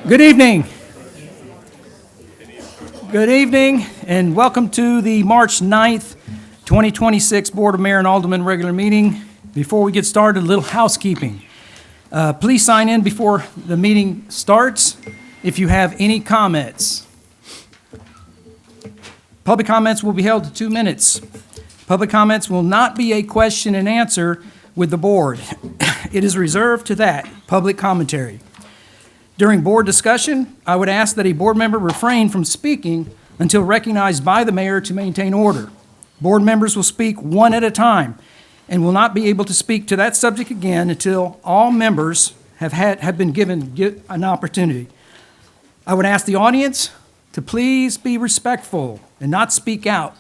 Good evening. Good evening, and welcome to the March 9th, 2026 Board of Mayor and Alderman regular meeting. Before we get started, a little housekeeping. Please sign in before the meeting starts if you have any comments. Public comments will be held to 2 minutes. Public comments will not be a question and answer with the board. It is reserved to that public commentary. During board discussion, I would ask that a board member refrain from speaking until recognized by the mayor to maintain order. Board members will speak one at a time and will not be able to speak to that subject again until all members have been given an opportunity. I would ask the audience to please be respectful and not speak out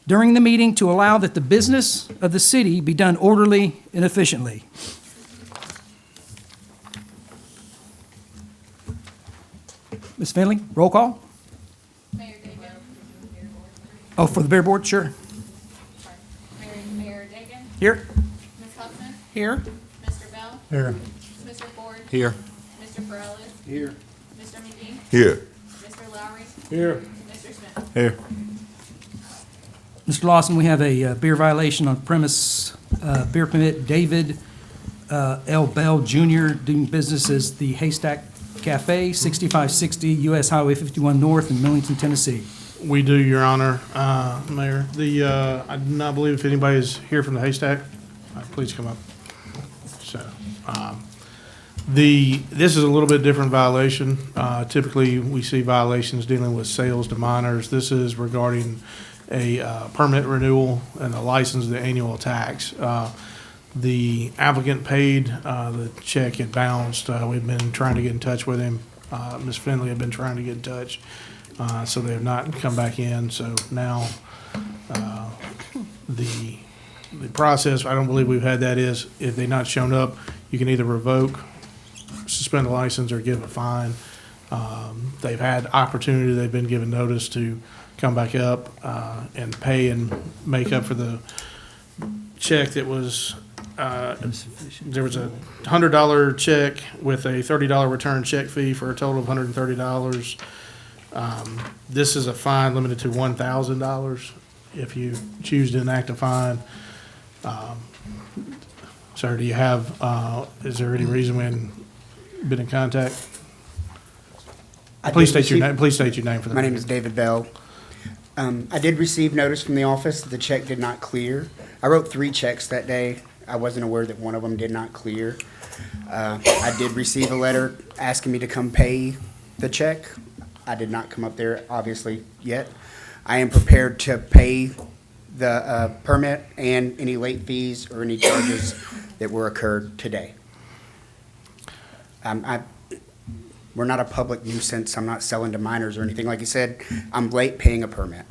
during the meeting to allow that the business of the city be done orderly and efficiently. Ms. Finley, roll call. Mayor Dagan. Oh, for the Bear Board, sure. Mayor Dagan. Here. Ms. Huffman. Here. Mr. Bell. Here. Mr. Ford. Here. Mr. Perales. Here. Mr. McGee. Here. Mr. Lowry. Here. Mr. Smith. Here. Mr. Lawson, we have a beer violation on premise, beer permit David L. Bell Jr. doing business as the Haystack Cafe, 6560 U.S. Highway 51 North in Millington, Tennessee. We do, Your Honor, Mayor. I do not believe if anybody is here from the Haystack, please come up. So, this is a little bit different violation. Typically, we see violations dealing with sales to minors. This is regarding a permit renewal and a license of the annual tax. The applicant paid, the check had bounced. We've been trying to get in touch with him. Ms. Finley had been trying to get in touch, so they have not come back in. So now the process, I don't believe we've had that, is if they've not shown up, you can either revoke, suspend the license, or give a fine. They've had opportunity, they've been given notice to come back up and pay and make up for the check that was there was a $100 check with a $30 return check fee for a total of $130. This is a fine limited to $1,000 if you choose to enact a fine. Sir, do you have, is there any reason we hadn't been in contact? Please state your name for the My name is David Bell. I did receive notice from the office that the check did not clear. I wrote 3 checks that day. I wasn't aware that one of them did not clear. I did receive a letter asking me to come pay the check. I did not come up there, obviously, yet. I am prepared to pay the permit and any late fees or any charges that were occurred today. We're not a public nuisance. I'm not selling to minors or anything. Like you said, I'm late paying a permit.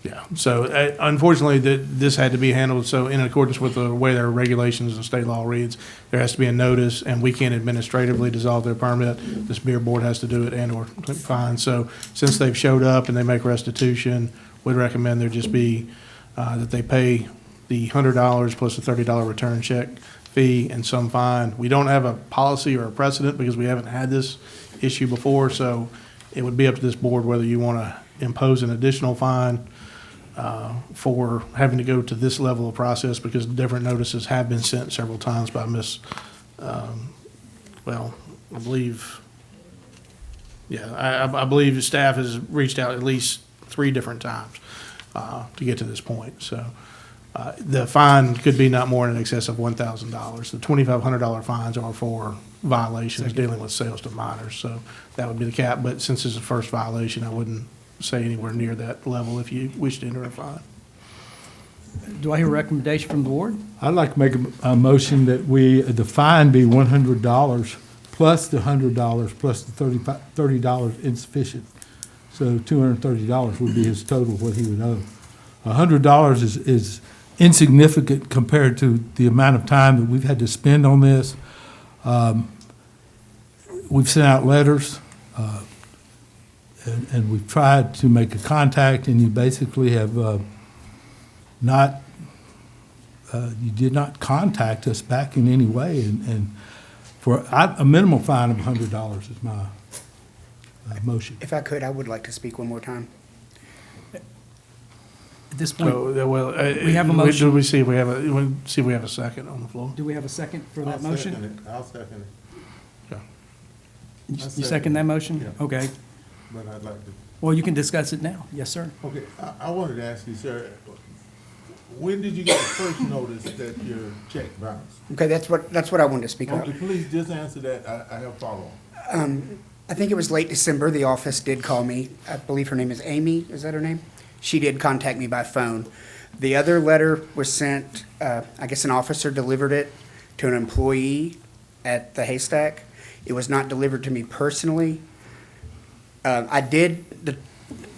Yeah, so unfortunately, this had to be handled, so in accordance with the way their regulations and state law reads, there has to be a notice, and we can't administratively dissolve their permit. This beer board has to do it and/or fine. So since they've showed up and they make restitution, we'd recommend there just be, that they pay the $100 plus a $30 return check fee and some fine. We don't have a policy or a precedent because we haven't had this issue before, so it would be up to this board whether you want to impose an additional fine for having to go to this level of process, because different notices have been sent several times by I believe staff has reached out at least 3 different times to get to this point. So the fine could be not more in excess of $1,000. The $2,500 fines are for violations dealing with sales to minors, so that would be the cap. But since it's the first violation, I wouldn't say anywhere near that level if you wish to enter a fine. Do I hear a recommendation from the board? I'd like to make a motion that the fine be $100 plus the $100 plus the $30 insufficient. So $230 would be his total, what he would owe. $100 is insignificant compared to the amount of time that we've had to spend on this. We've sent out letters, and we've tried to make a contact, and you basically have you did not contact us back in any way, and for a minimal fine of $100 is motion. If I could, I would like to speak one more time. At this point, So, well, We have a motion. Do we see if we have a second on the floor? do we have a second for that motion? I'll second it, Okay. You second that motion? Yeah. Okay. but I'd like to, Well, you can discuss it now. Yes, sir. okay, I wanted to ask you, sir, when did you get the first notice that your check bounced? Okay, that's what I wanted to speak about. Okay, please just answer that, I have follow-up. I think it was late December, the office did call me. I believe her name is Amy, is that her name? She did contact me by phone. The other letter was sent, I guess an officer delivered it to an employee at the Haystack. It was not delivered to me personally. The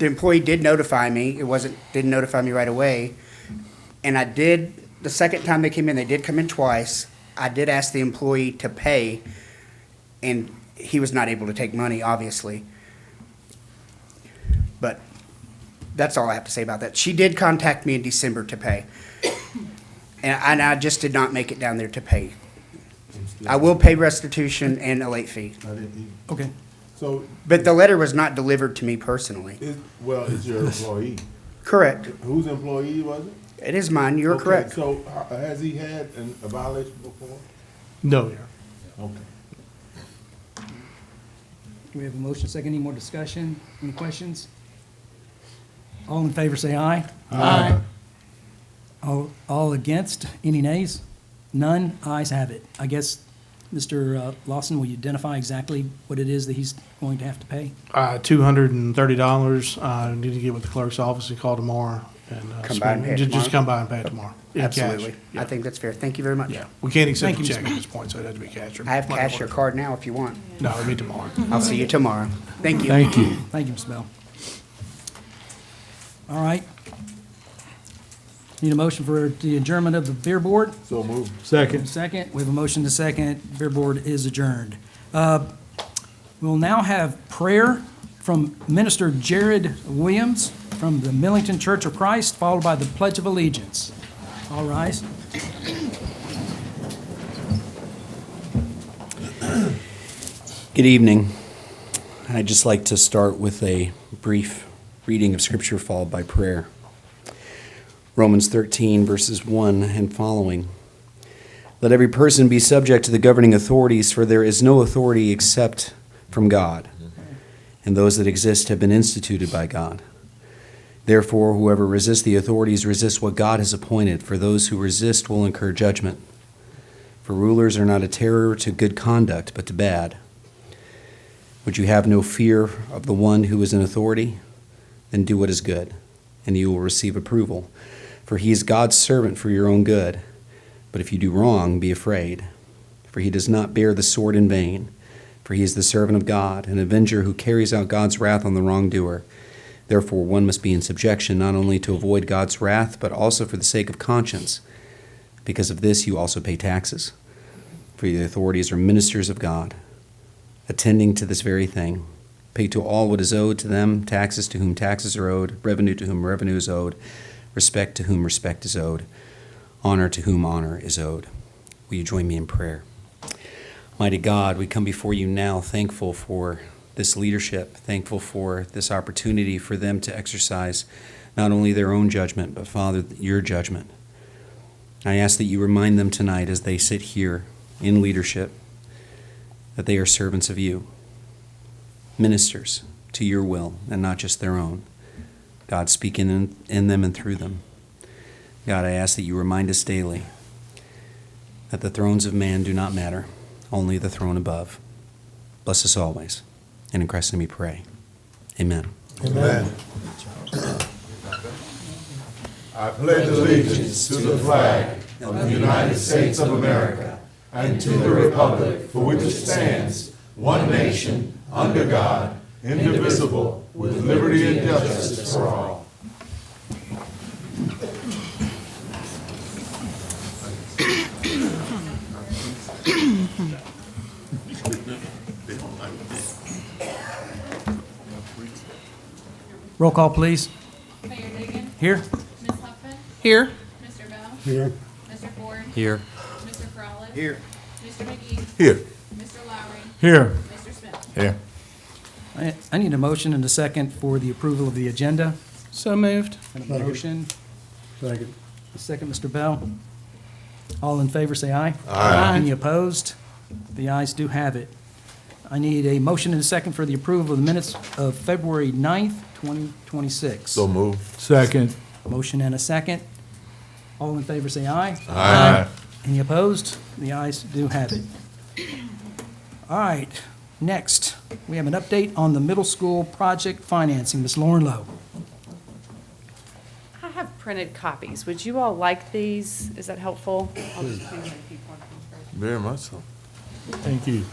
employee did notify me, didn't notify me right away. And the second time they came in, they did come in twice. I did ask the employee to pay, and he was not able to take money, obviously. But that's all I have to say about that. She did contact me in December to pay. And I just did not make it down there to pay. I will pay restitution and a late fee. I didn't even- Okay. So, But the letter was not delivered to me personally. it's your employee. Correct. Whose employee was it? It is mine, you're Okay, correct. So, has he had a violation before? No, Your Honor. Okay. Do we have a motion, second, any more discussion, any questions? All in favor, say aye. Aye. All against, any nays? None, ayes have it. I guess, Mr. Lawson, will you identify exactly what it is that he's going to have to pay? $230. I need to get with the clerk's office and call tomorrow. And Come by and pay it just tomorrow? come by and pay it tomorrow. In cash. Absolutely. Yeah. I think that's fair. Thank you very much. Yeah, we can't accept Thank a you, check Mr. at this point, so it has to be cash. or I have money cash or order. card now if you want. No, it'll be tomorrow. I'll see you tomorrow. Thank you. Thank you. Thank you, Ms. Bell. All right. Need a motion for the adjournment of the beer board? So move. Second. Second, we have a motion to second. Beer board is adjourned. We'll now have prayer from Minister Jared Williams from the Millington Church of Christ, followed by the Pledge of Allegiance. All rise. Good evening. I'd just like to start with a brief reading of Scripture followed by prayer. Romans 13, verses 1 and following. Let every person be subject to the governing authorities, for there is no authority except from God, and those that exist have been instituted by God. Therefore, whoever resists the authorities resists what God has appointed, for those who resist will incur judgment. For rulers are not a terror to good conduct, but to bad. Would you have no fear of the one who is in authority? Then do what is good, and you will receive approval. For he is God's servant for your own good. But if you do wrong, be afraid. For he does not bear the sword in vain. For he is the servant of God, an avenger who carries out God's wrath on the wrongdoer. Therefore one must be in subjection, not only to avoid God's wrath, but also for the sake of conscience. Because of this you also pay taxes. For the authorities are ministers of God, attending to this very thing. Pay to all what is owed to them, taxes to whom taxes are owed, revenue to whom revenue is owed, respect to whom respect is owed, honor to whom honor is owed. Will you join me in prayer? Mighty God, we come before you now thankful for this leadership, thankful for this opportunity for them to exercise not only their own judgment, but Father, your judgment. I ask that you remind them tonight as they sit here in leadership that they are servants of you, ministers to your will and not just their own. God, speak in them and through them. God, I ask that you remind us daily that the thrones of man do not matter, only the throne above. Bless us always. And in Christ's name we pray. Amen. Amen. I pledge allegiance to the flag of the United States of America and to the republic for which it stands, one nation, under God, indivisible, with liberty and justice for all. Roll call, please. Mayor Diggins. Here? Ms. Huffman. Here. Mr. Bell. Here. Mr. Ford. Here. Mr. Frawley. Here. Mr. McGee. Here. Mr. Lowry. Here. Mr. Smith. Here. I need a motion and a second for the approval of the agenda. So moved. And a motion, Second. a second, Mr. Bell. All in favor, say aye. Aye. Any opposed? The ayes do have it. I need a motion and a second for the approval of the minutes of February 9th, 2026. So moved. Second. Motion and a second. All in favor, say aye. Aye. Any opposed? The ayes do have it. All right, next, we have an update on the middle school project financing. Ms. Lauren Lowe. I have printed copies. Would you all like these? Is that helpful? I'll just clean them if you want them first. Very much so. Thank you.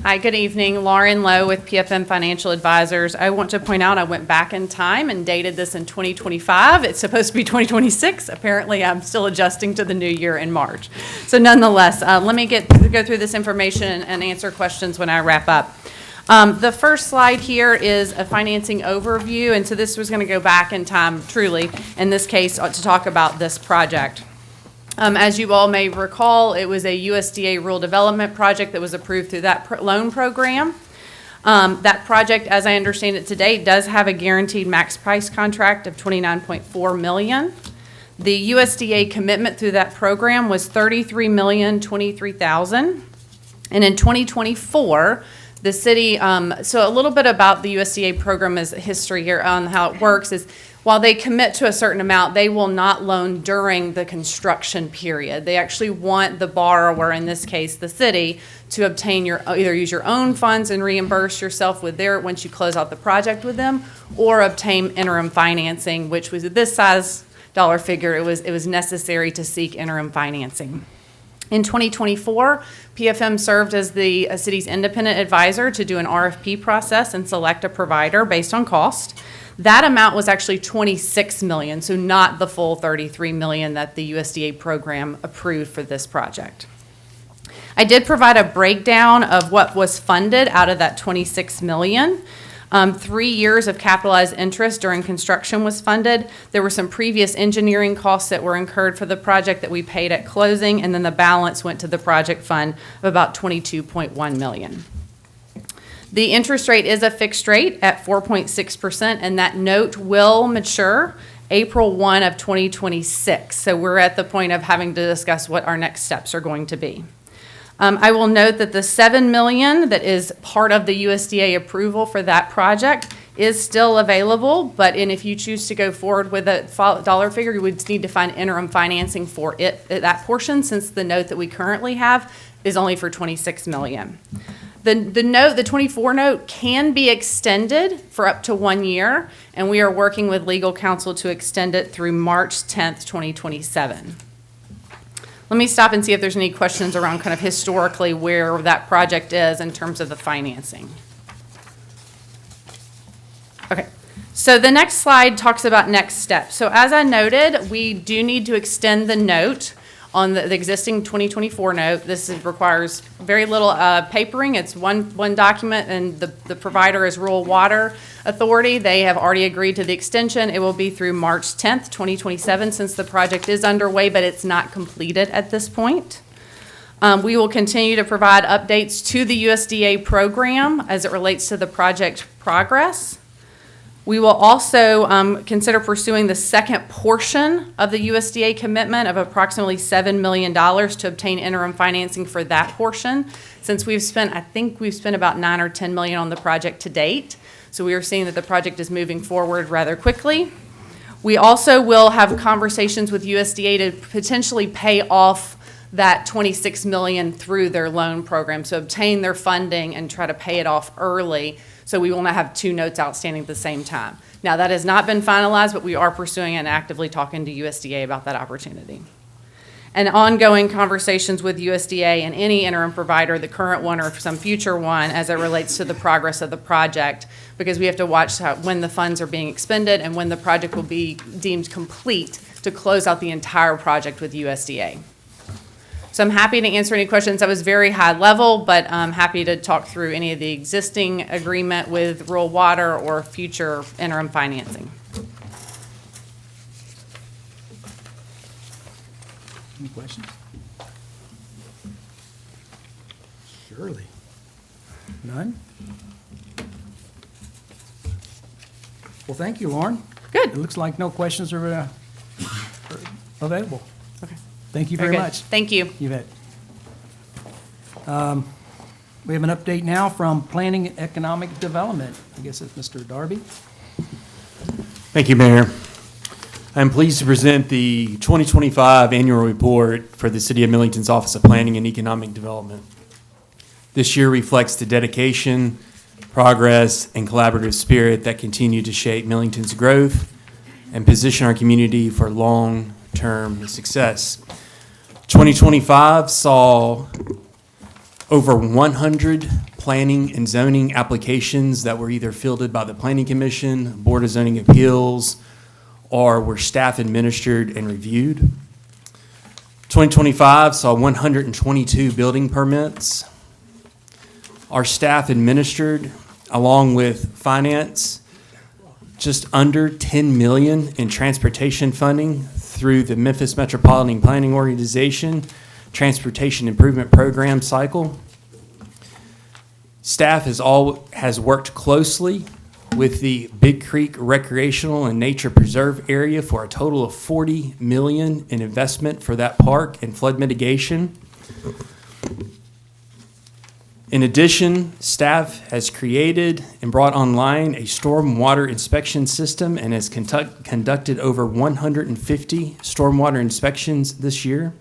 Hi, good evening. Lauren Lowe with PFM Financial Advisors. I want to point out I went back in time and dated this in 2025. It's supposed to be 2026. Apparently, I'm still adjusting to the new year in March. So nonetheless, let me go through this information and answer questions when I wrap up. The first slide here is a financing overview, and so this was going to go back in time, truly, in this case, to talk about this project. As you all may recall, it was a USDA rural development project that was approved through that loan program. That project, as I understand it today, does have a guaranteed max price contract of $29.4 million. The USDA commitment through that program was $33,023,000. And in 2024, the city, so a little bit about the USDA program as history here on how it works is while they commit to a certain amount, they will not loan during the construction period. They actually want the borrower, in this case, the city, to obtain either use your own funds and reimburse yourself with once you close out the project with them, or obtain interim financing, which was at this size dollar figure, it was necessary to seek interim financing. In 2024, PFM served as the city's independent advisor to do an RFP process and select a provider based on cost. That amount was actually $26 million, so not the full $33 million that the USDA program approved for this project. I did provide a breakdown of what was funded out of that $26 million. 3 years of capitalized interest during construction was funded. There were some previous engineering costs that were incurred for the project that we paid at closing, and then the balance went to the project fund of about $22.1 million. The interest rate is a fixed rate at 4.6%, and that note will mature April 1 of 2026. So we're at the point of having to discuss what our next steps are going to be. I will note that the $7 million that is part of the USDA approval for that project is still available, but if you choose to go forward with a dollar figure, you would need to find interim financing for that portion, since the note that we currently have is only for $26 million. The 24 note can be extended for up to 1 year, and we are working with legal counsel to extend it through March 10th, 2027. Let me stop and see if there's any questions around kind of historically where that project is in terms of the financing. Okay, so the next slide talks about next steps. So as I noted, we do need to extend the note on the existing 2024 note. This requires very little papering. It's one document, and the provider is Rural Water Authority. They have already agreed to the extension. It will be through March 10th, 2027, since the project is underway, but it's not completed at this point. We will continue to provide updates to the USDA program as it relates to the project progress. We will also consider pursuing the second portion of the USDA commitment of approximately $7 million to obtain interim financing for that portion. Since I think we've spent about $9 or $10 million on the project to date. So we are seeing that the project is moving forward rather quickly. We also will have conversations with USDA to potentially pay off that $26 million through their loan program. So obtain their funding and try to pay it off early, so we will not have two notes outstanding at the same time. Now, that has not been finalized, but we are pursuing and actively talking to USDA about that opportunity. And ongoing conversations with USDA and any interim provider, the current one or some future one, as it relates to the progress of the project, because we have to watch when the funds are being expended and when the project will be deemed complete to close out the entire project with USDA. So I'm happy to answer any questions. That was very high level, but I'm happy to talk through any of the existing agreement with rural water or future interim financing. Any questions? Surely. None? Well, thank you, Lauren. Good. It looks like no questions are available. Okay. Thank you Very very good. much. Thank you. You bet. We have an update now from Planning and Economic Development. I guess it's Mr. Darby. Thank you, Mayor. I'm pleased to present the 2025 annual report for the City of Millington's Office of Planning and Economic Development. This year reflects the dedication, progress, and collaborative spirit that continue to shape Millington's growth and position our community for long-term success. 2025 saw over 100 planning and zoning applications that were either fielded by the Planning Commission, Board of Zoning Appeals, or were staff administered and reviewed. 2025 saw 122 building permits. Our staff administered, along with finance, just under $10 million in transportation funding through the Memphis Metropolitan Planning Organization Transportation Improvement Program cycle. Staff has worked closely with the Big Creek Recreational and Nature Preserve area for a total of $40 million in investment for that park and flood mitigation. In addition, staff has created and brought online a stormwater inspection system and has conducted over 150 stormwater inspections this year.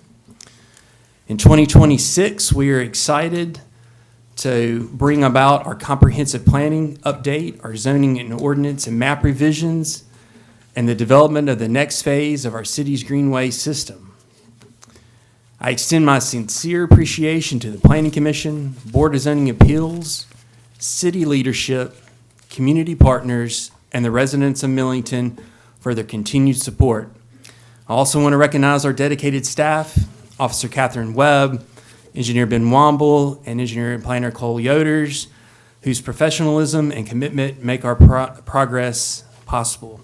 In 2026, we are excited to bring about our comprehensive planning update, our zoning and ordinance and map revisions, and the development of the next phase of our city's greenway system. I extend my sincere appreciation to the Planning Commission, Board of Zoning Appeals, city leadership, community partners, and the residents of Millington for their continued support. I also want to recognize our dedicated staff, Officer Catherine Webb, Engineer Ben Womble, and Engineer and Planner Cole Yoders, whose professionalism and commitment make our progress possible.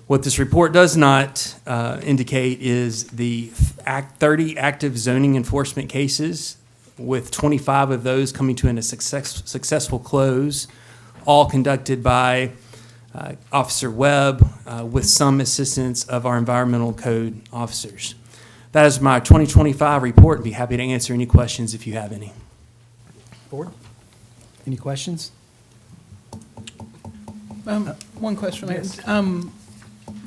What this report does not indicate is the 30 active zoning enforcement cases, with 25 of those coming to a successful close, all conducted by Officer Webb with some assistance of our environmental code officers. That is my 2025 report, and be happy to answer any questions if you have any. Board, any questions? One question, Mayor.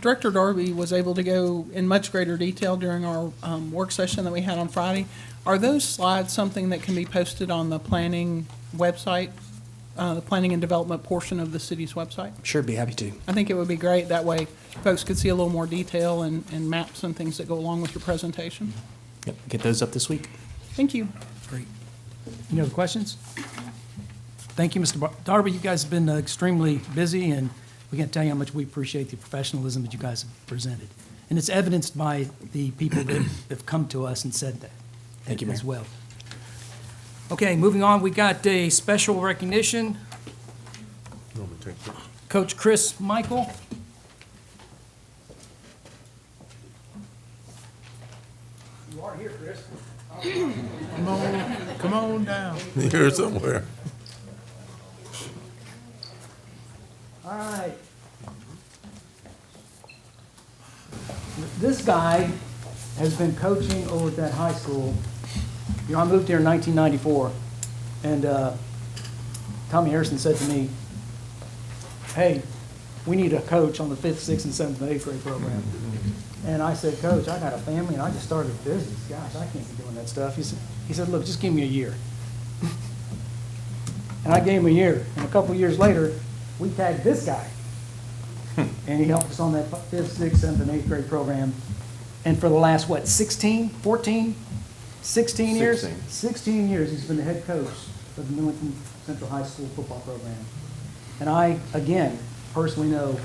Director Darby was able to go in much greater detail during our work session that we had on Friday. Are those slides something that can be posted on the planning website, the planning and development portion of the city's website? Sure, be happy to. I think it would be great. That way folks could see a little more detail and maps and things that go along with your presentation. Yep, get those up this week. Thank you. Great. Any other questions? Thank you, Mr. Darby. You guys have been extremely busy, and we can't tell you how much we appreciate the professionalism that you guys have presented. And it's evidenced by the people that have come to us and said that. Thank you, as Mayor. well. Okay, moving on, we got a special recognition. Coach Chris Michael. You are here, Chris. Come on down. Here somewhere. All right. This guy has been coaching over at that high school. You know, I moved here in 1994, and Tommy Harrison said to me, hey, we need a coach on the 5th, 6th, and 7th, and 8th grade program. And I said, Coach, I got a family, and I just started a business. Gosh, I can't be doing that stuff. He said, look, just give me a year. And I gave him a year, and a couple years later, we tagged this guy. And he helped us on that 5th, 6th, 7th, and 8th grade program. And for the last, 16 years? 16 years, he's been the head coach of the Millington Central High School football program. And I, again, personally know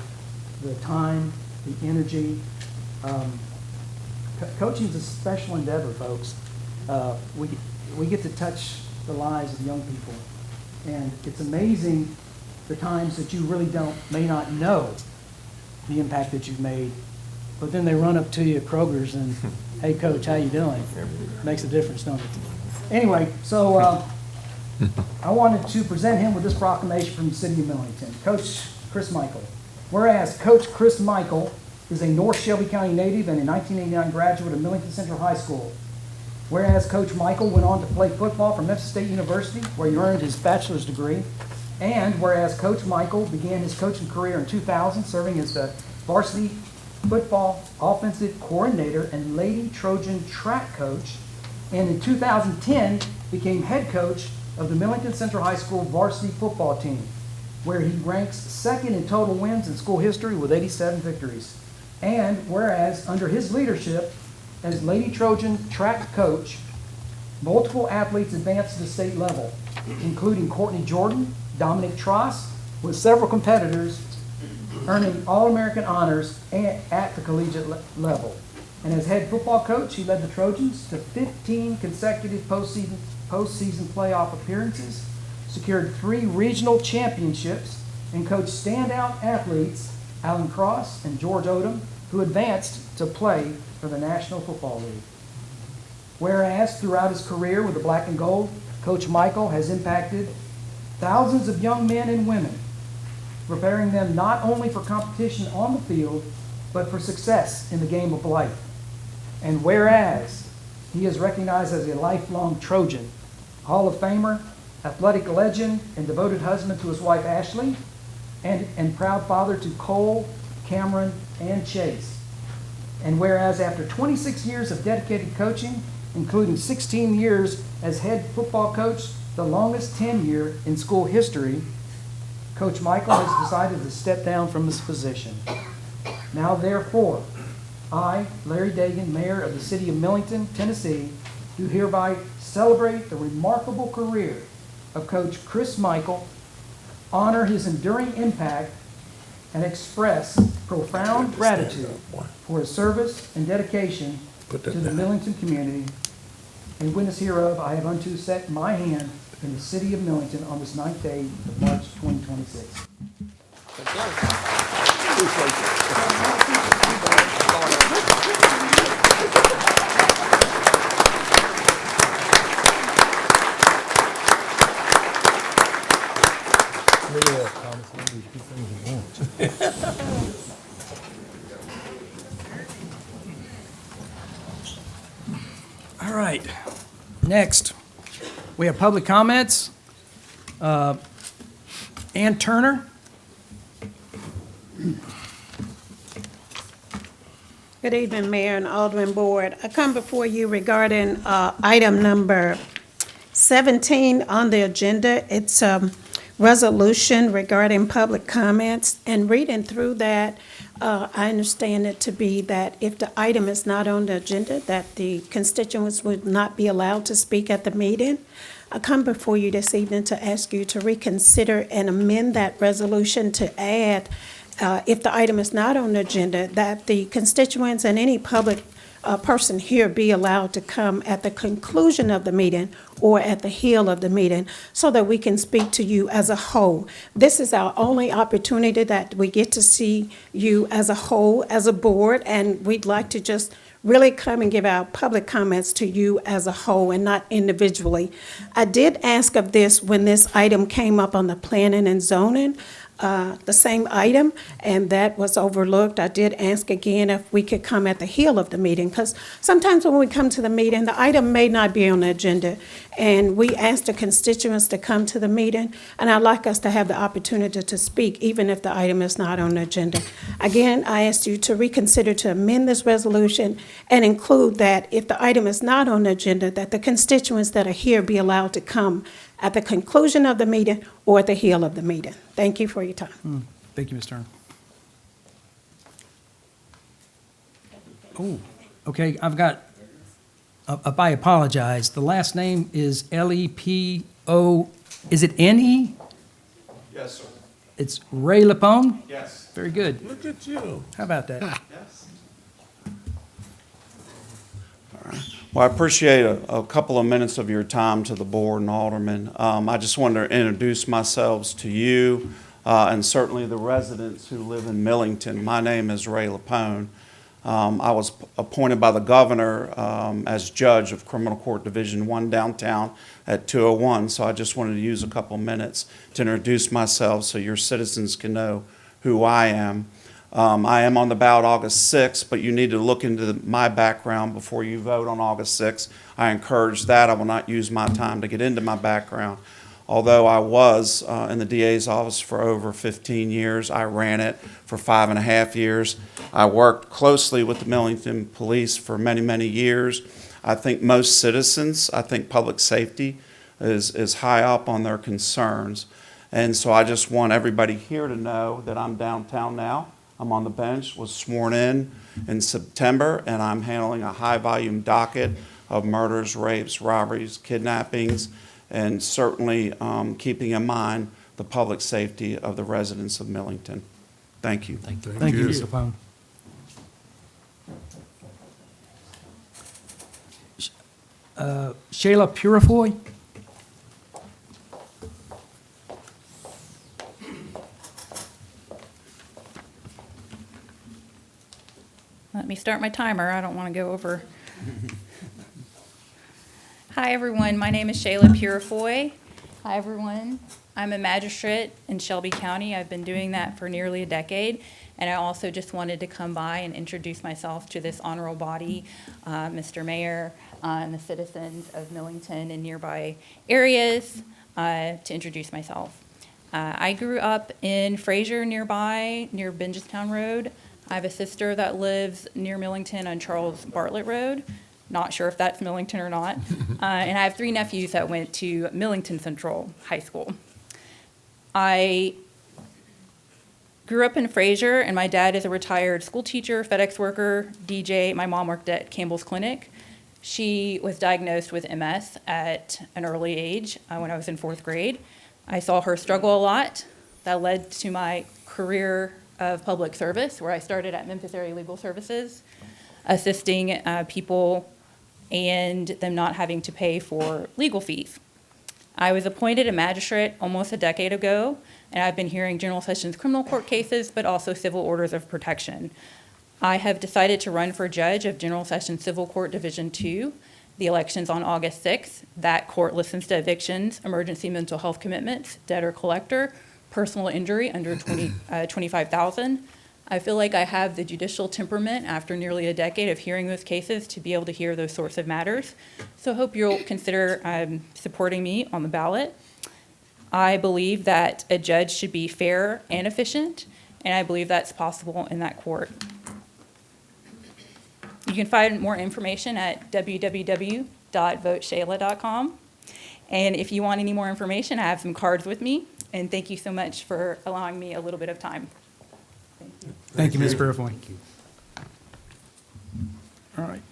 the time, the energy. Coaching is a special endeavor, folks. We get to touch the lives of young people. And it's amazing the times that you really may not know the impact that you've made. But then they run up to you at Kroger's and, hey, Coach, how you doing? Makes a difference, don't it? Anyway, so I wanted to present him with this proclamation from the city of Millington. Coach Chris Michael, Whereas Coach Chris Michael is a North Shelby County native and a 1989 graduate of Millington Central High School. Whereas Coach Michael went on to play football for Memphis State University, where he earned his bachelor's degree. And whereas Coach Michael began his coaching career in 2000, serving as the varsity football offensive coordinator and Lady Trojan track coach, and in 2010 became head coach of the Millington Central High School varsity football team, where he ranks second in total wins in school history with 87 victories. And whereas under his leadership as Lady Trojan track coach, multiple athletes advanced to the state level, including Courtney Jordan, Dominic Tross, with several competitors earning All-American honors at the collegiate level. And as head football coach, he led the Trojans to 15 consecutive postseason playoff appearances, secured 3 regional championships, and coached standout athletes Alan Cross and George Odom, who advanced to play for the National Football League. Whereas throughout his career with the Black and Gold, Coach Michael has impacted thousands of young men and women, preparing them not only for competition on the field, but for success in the game of life. And whereas he is recognized as a lifelong Trojan, Hall of Famer, athletic legend, and devoted husband to his wife Ashley, and proud father to Cole, Cameron, and Chase. And whereas after 26 years of dedicated coaching, including 16 years as head football coach, the longest tenure in school history, Coach Michael has decided to step down from his position. Now therefore, I, Larry Dagan, Mayor of the City of Millington, Tennessee, do hereby celebrate the remarkable career of Coach Chris Michael, honor his enduring impact, and express profound gratitude for his service and dedication to the Millington community. In witness hereof, I have unto set my hand in the City of Millington on this 9th day of March 2026. All right. Next, we have public comments. Ann Turner. Good evening, Mayor and Alderman Board. I come before you regarding item number 17 on the agenda. It's a resolution regarding public comments, and reading through that, I understand it to be that if the item is not on the agenda, that the constituents would not be allowed to speak at the meeting. I come before you this evening to ask you to reconsider and amend that resolution to add, if the item is not on the agenda, that the constituents and any public person here be allowed to come at the conclusion of the meeting or at the heel of the meeting so that we can speak to you as a whole. This is our only opportunity that we get to see you as a whole, as a board, and we'd like to just really come and give our public comments to you as a whole and not individually. I did ask of this when this item came up on the planning and zoning, the same item, and that was overlooked. I did ask again if we could come at the heel of the meeting, because sometimes when we come to the meeting, the item may not be on the agenda, and we ask the constituents to come to the meeting, and I'd like us to have the opportunity to speak, even if the item is not on the agenda. Again, I asked you to reconsider to amend this resolution and include that if the item is not on the agenda, that the constituents that are here be allowed to come at the conclusion of the meeting or at the heel of the meeting. Thank you for your time. Thank you, Ms. Turner. Oh, okay, I've got, I apologize. The last name is Lepo, is it N-E? Yes, sir. It's Ray Lapone? Yes. Very good. Look at you. How about that? Yes. Well, I appreciate a couple of minutes of your time to the board and aldermen. I just wanted to introduce myself to you and certainly the residents who live in Millington. My name is Ray Lapone. I was appointed by the governor as judge of Criminal Court Division 1 downtown at 201, so I just wanted to use a couple minutes to introduce myself so your citizens can know who I am. I am on the ballot August 6th, but you need to look into my background before you vote on August 6th. I encourage that. I will not use my time to get into my background. Although I was in the DA's office for over 15 years, I ran it for 5.5 years. I worked closely with the Millington Police for many, many years. I think most citizens, I think public safety is high up on their concerns. And so I just want everybody here to know that I'm downtown now. I'm on the bench, was sworn in September, and I'm handling a high-volume docket of murders, rapes, robberies, kidnappings, and certainly keeping in mind the public safety of the residents of Millington. Thank you. Thank you, Mr. Pone. Shayla Purifoy? Let me start my timer. I don't want to go over. Hi, everyone. My name is Shayla Purifoy. Hi, everyone. I'm a magistrate in Shelby County. I've been doing that for nearly a decade. And I also just wanted to come by and introduce myself to this honorable body, Mr. Mayor, and the citizens of Millington and nearby areas to introduce myself. I grew up in Fraser nearby, near Bingestown Road. I have a sister that lives near Millington on Charles Bartlett Road. Not sure if that's Millington or not. And I have 3 nephews that went to Millington Central High School. I grew up in Fraser, and my dad is a retired school teacher, FedEx worker, DJ. My mom worked at Campbell's Clinic. She was diagnosed with MS at an early age when I was in 4th grade. I saw her struggle a lot. That led to my career of public service, where I started at Memphis Area Legal Services, assisting people and them not having to pay for legal fees. I was appointed a magistrate almost a decade ago, and I've been hearing General Sessions criminal court cases, but also civil orders of protection. I have decided to run for judge of General Sessions Civil Court Division 2. The election's on August 6th. That court listens to evictions, emergency mental health commitments, debtor collector, personal injury under $25,000. I feel like I have the judicial temperament after nearly a decade of hearing those cases to be able to hear those sorts of matters. So I hope you'll consider supporting me on the ballot. I believe that a judge should be fair and efficient, and I believe that's possible in that court. You can find more information at www.voteshayla.com. And if you want any more information, I have some cards with me. And thank you so much for allowing me a little bit of time. Thank you. Thank you, Ms. Purifoy. All right.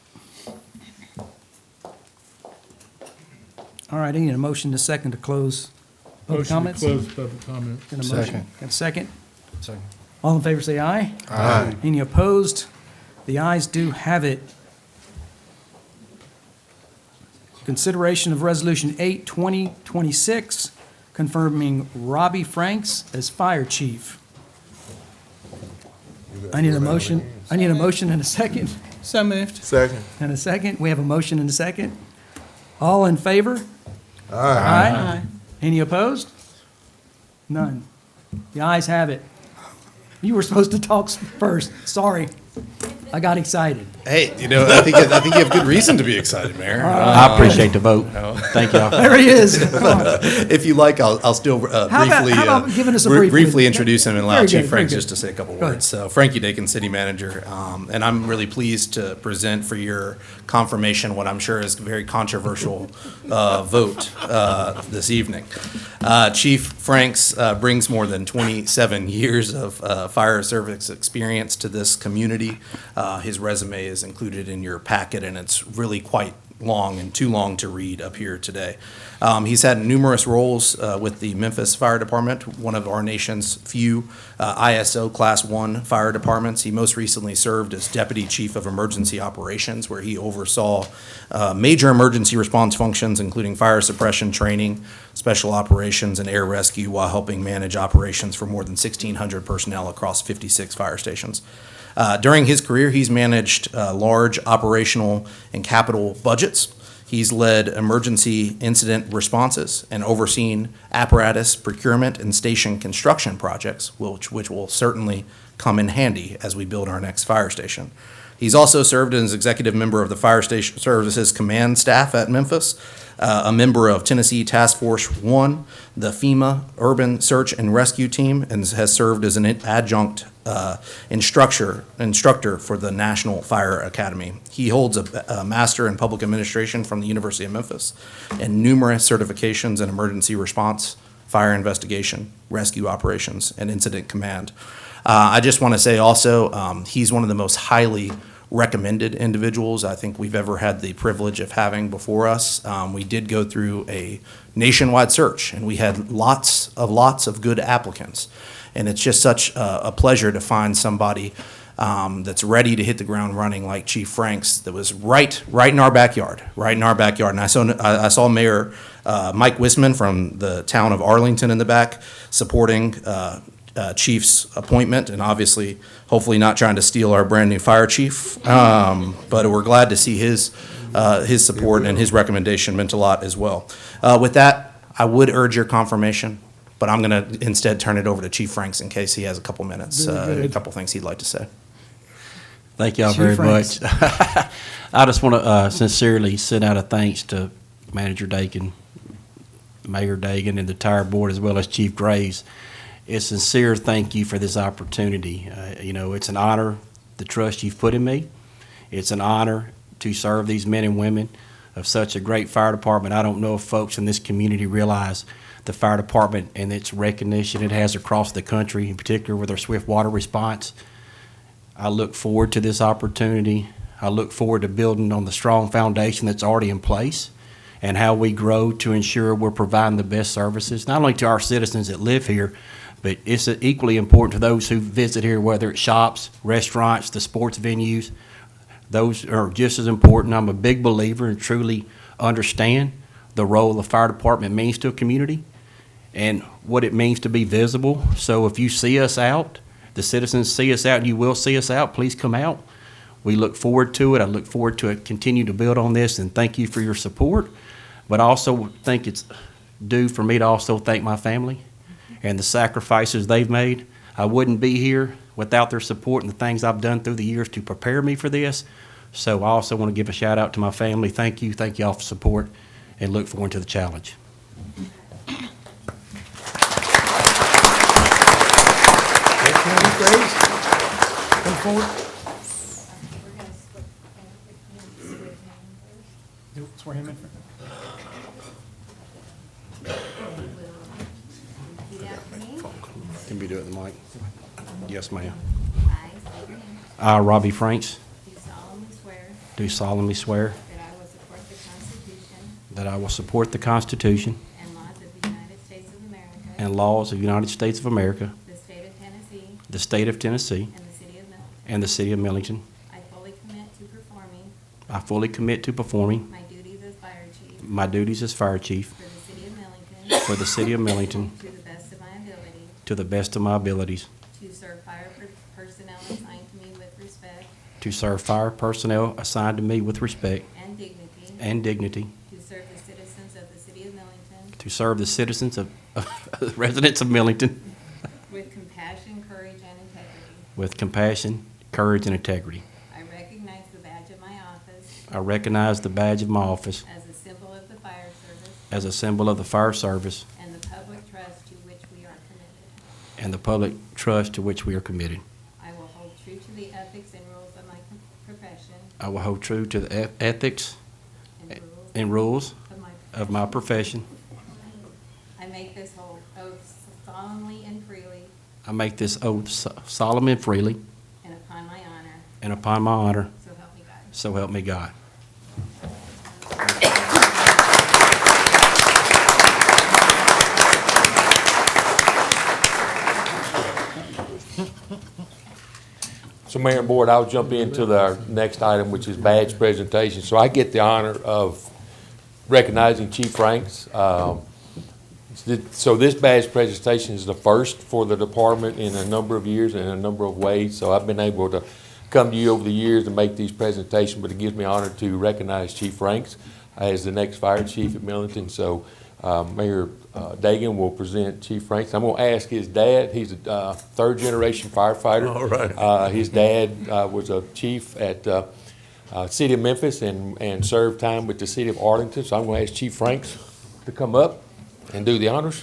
All right, I need a motion to second to close public comments. Motion to close public comments. Got a motion? Second. Got a second? Second. All in favor, say aye. Aye. Any opposed? The ayes do have it. Consideration of Resolution 8, 2026, confirming Robbie Franks as fire chief. I need a motion. I need a motion and a second. So moved. Second. And a second. We have a motion and a second. All in favor? Aye. Aye. Any opposed? None. The ayes have it. You were supposed to talk first. Sorry. I got excited. Hey, I think you have good reason to be excited, Mayor. I appreciate the vote. Thank y'all. There he is. Come on. If you like, I'll still How about giving us a brief- briefly introduce him and allow Very Chief good, Franks very just good. to say a couple Go ahead. words. So Frankie Dakin, City Manager, and I'm really pleased to present for your confirmation what I'm sure is a very controversial vote this evening. Chief Franks brings more than 27 years of fire service experience to this community. His resume is included in your packet, and it's really quite long and too long to read up here today. He's had numerous roles with the Memphis Fire Department, one of our nation's few ISO Class 1 fire departments. He most recently served as Deputy Chief of Emergency Operations, where he oversaw major emergency response functions, including fire suppression training, special operations, and air rescue, while helping manage operations for more than 1,600 personnel across 56 fire stations. During his career, he's managed large operational and capital budgets. He's led emergency incident responses and overseen apparatus procurement and station construction projects, which will certainly come in handy as we build our next fire station. He's also served as executive member of the Fire Station Services Command Staff at Memphis, a member of Tennessee Task Force 1, the FEMA Urban Search and Rescue Team, and has served as an adjunct instructor for the National Fire Academy. He holds a Master in Public Administration from the University of Memphis and numerous certifications in emergency response, fire investigation, rescue operations, and incident command. I just want to say also, he's one of the most highly recommended individuals I think we've ever had the privilege of having before us. We did go through a nationwide search, and we had lots of good applicants. And it's just such a pleasure to find somebody that's ready to hit the ground running like Chief Franks, that was right in our backyard. And I saw Mayor Mike Wisman from the town of Arlington in the back supporting Chief's appointment, and obviously, hopefully not trying to steal our brand-new fire chief. But we're glad to see his support, and his recommendation meant a lot as well. With that, I would urge your confirmation, but I'm going to instead turn it over to Chief Franks in case he has a couple minutes, a couple things he'd like to say. Thank y'all Chief very Franks. much. I just want to sincerely send out a thanks to Manager Dakin, Mayor Dagan, and the entire board, as well as Chief Graves. A sincere thank you for this opportunity. It's an honor, the trust you've put in me. It's an honor to serve these men and women of such a great fire department. I don't know if folks in this community realize the fire department and its recognition it has across the country, in particular with our swift water response. I look forward to this opportunity. I look forward to building on the strong foundation that's already in place and how we grow to ensure we're providing the best services, not only to our citizens that live here, but it's equally important to those who visit here, whether it's shops, restaurants, the sports venues. Those are just as important. I'm a big believer and truly understand the role the fire department means to a community and what it means to be visible. So if you see us out, the citizens see us out, and you will see us out, please come out. We look forward to it. I look forward to it, continue to build on this, and thank you for your support. But I also think it's due for me to also thank my family and the sacrifices they've made. I wouldn't be here without their support and the things I've done through the years to prepare me for this. So I also want to give a shout out to my family. Thank you all for support, and look forward to the challenge. Chief Graves, come forward. Swear him in. Can we do it in the mic? Yes, ma'am. I, Robbie Franks, Do solemnly swear do solemnly swear that I will support the Constitution that I will support the Constitution and laws of the United States of America, and laws of the United States of America, the state of Tennessee, the state of Tennessee, and the city of Milton. and the city of Millington. I fully commit to performing I fully commit to performing my duties as fire chief my duties as fire chief for the city of Millington for the city of Millington to the best of my ability, to the best of my abilities, to serve fire personnel assigned to me with respect to serve fire personnel assigned to me with respect and dignity, and dignity, to serve the citizens of the city of Millington to serve the citizens of residents of Millington with compassion, courage, and integrity. with compassion, courage, and integrity. I recognize the badge of my office I recognize the badge of my office as a symbol of the fire service as a symbol of the fire service and the public trust to which we are committed. and the public trust to which we are committed. I will hold true to the ethics and rules of my profession I will hold true to the ethics and rules and rules of my of my profession. I make this whole oath solemnly and freely I make this oath solemnly and freely and upon my honor, and upon my honor, so help me God. so help me God. So Mayor and Board, I'll jump into our next item, which is badge presentation. So I get the honor of recognizing Chief Franks. So this badge presentation is the first for the department in a number of years and in a number of ways. So I've been able to come to you over the years and make these presentations, but it gives me honor to recognize Chief Franks. as the next fire chief at Millington. So Mayor Dagan will present Chief Franks. I'm going to ask his dad. He's a third-generation firefighter. All right. His dad was a chief at City of Memphis and served time with the City of Arlington. So I'm going to ask Chief Franks to come up and do the honors.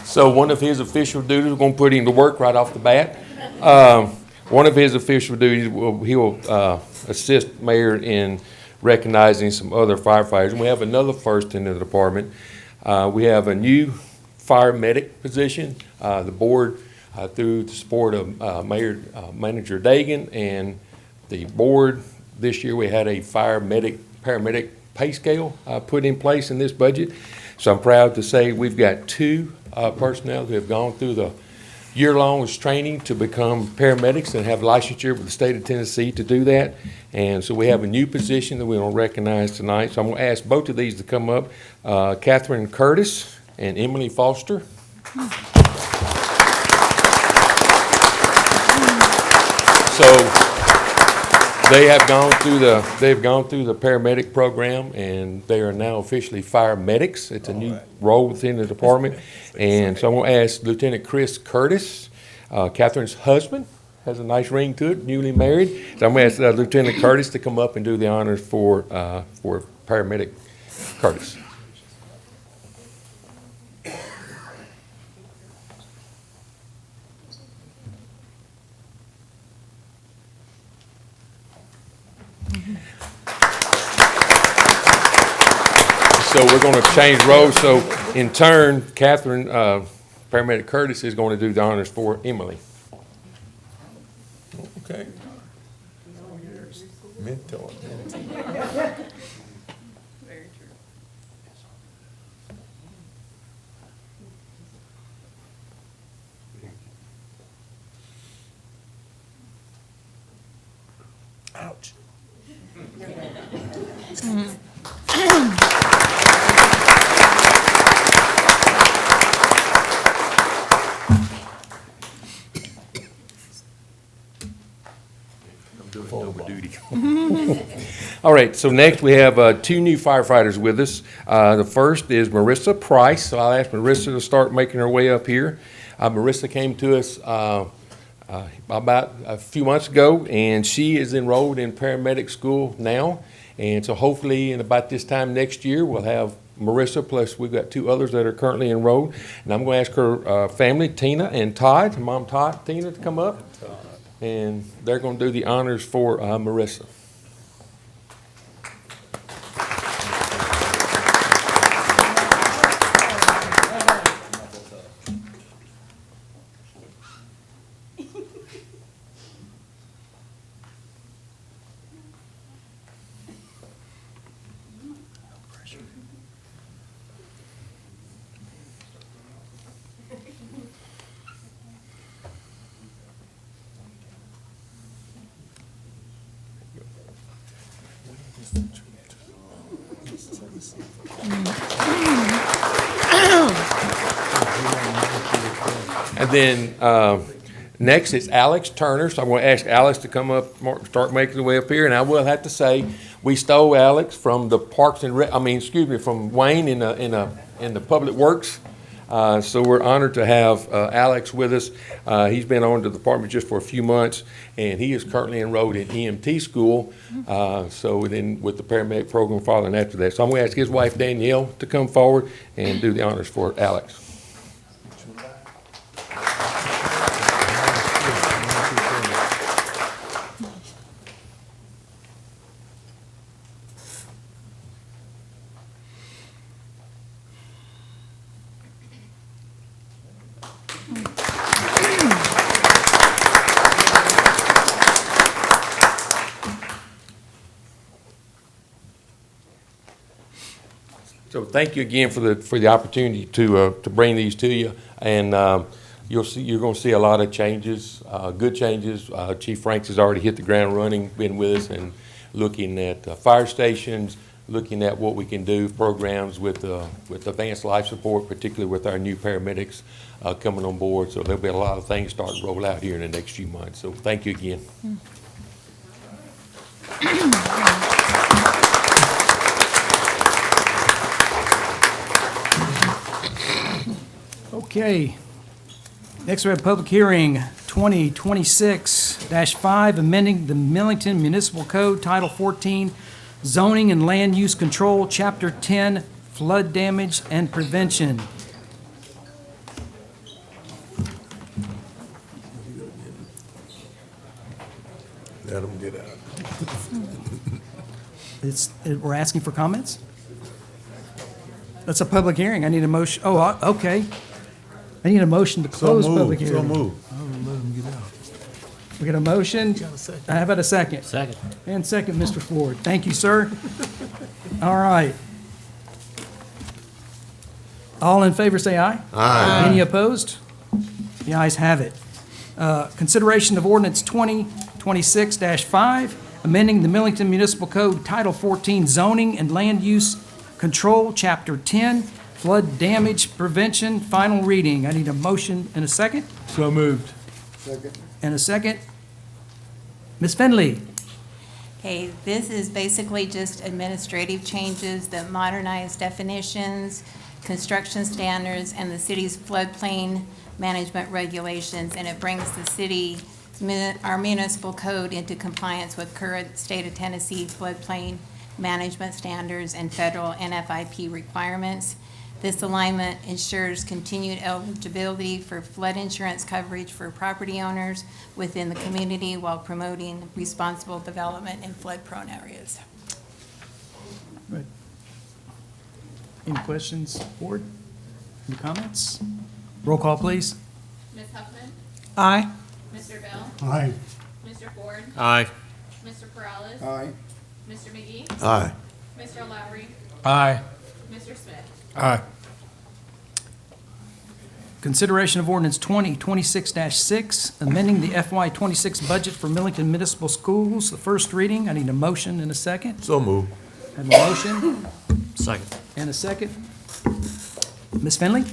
So one of his official duties, we're going to put him to work right off the bat. One of his official duties, he will assist Mayor in recognizing some other firefighters. And we have another first in the department. We have a new fire medic position. The board, through the support of Manager Dagan and the board, this year we had a paramedic pay scale put in place in this budget. So I'm proud to say we've got two personnel who have gone through the year-long training to become paramedics and have licensure with the state of Tennessee to do that. And so we have a new position that we're going to recognize tonight. So I'm going to ask both of these to come up, Catherine Curtis and Emily Foster. So they've gone through the paramedic program, and they are now officially fire medics. It's a new role within the department. And so I'm going to ask Lieutenant Chris Curtis, Catherine's husband, has a nice ring to it, newly married. So I'm going to ask Lieutenant Curtis to come up and do the honors for paramedic Curtis. So we're going to change roles. So in turn, Catherine, paramedic Curtis, is going to do the honors for Emily. Okay. Mentor. Ouch. All right, so next we have two new firefighters with us. The first is Marissa Price. So I'll ask Marissa to start making her way up here. Marissa came to us about a few months ago, and she is enrolled in paramedic school now. And so hopefully in about this time next year, we'll have Marissa, plus we've got two others that are currently enrolled. And I'm going to ask her family, Tina and Todd, Mom Todd, Tina, to come up. And they're going to do the honors for Marissa. And then next is Alex Turner. So I'm going to ask Alex to come up, start making the way up here. And I will have to say, we stole Alex from the Parks and from Wayne in the Public Works. So we're honored to have Alex with us. He's been on to the department just for a few months, and he is currently enrolled in EMT school. So then with the paramedic program following after that. So I'm going to ask his wife Danielle to come forward and do the honors for Alex. So thank you again for the opportunity to bring these to you, and you're going to see a lot of changes, good changes. Chief Franks has already hit the ground running, been with us and looking at fire stations, looking at what we can do, programs with advanced life support, particularly with our new paramedics coming on board. So there'll be a lot of things starting to roll out here in the next few months. So thank you again. Okay. Next, we have public hearing 2026-5, amending the Millington Municipal Code, Title 14, Zoning and Land Use Control, Chapter 10, Flood Damage and Prevention. Let them get out. We're asking for comments? That's a public hearing. I need a motion. Oh, okay. I need a motion to close public hearing. So move. We got a motion. How about a second? Second. And second, Mr. Ford. Thank you, sir. All right. All in favor, say aye. Aye. Any opposed? The ayes have it. Consideration of ordinance 2026-5, amending the Millington Municipal Code, Title 14, Zoning and Land Use Control, Chapter 10, Flood Damage Prevention, final reading. I need a motion and a second. So moved. And a second. Ms. Finley. Okay, this is basically just administrative changes that modernize definitions, construction standards, and the city's floodplain management regulations, and it brings the city, our municipal code into compliance with current state of Tennessee floodplain management standards and federal NFIP requirements. This alignment ensures continued eligibility for flood insurance coverage for property owners within the community while promoting responsible development in flood-prone areas. Right. Any questions, board? Any comments? Roll call, please. Ms. Huffman? Aye. Mr. Bell? Aye. Mr. Ford? Aye. Mr. Perales? Aye. Mr. McGee? Aye. Mr. Lowry? Aye. Mr. Smith? Aye. Consideration of ordinance 2026-6, amending the FY26 budget for Millington Municipal Schools, the first reading. I need a motion and a second. So move. Have a motion Second. and a second. Ms. Finley?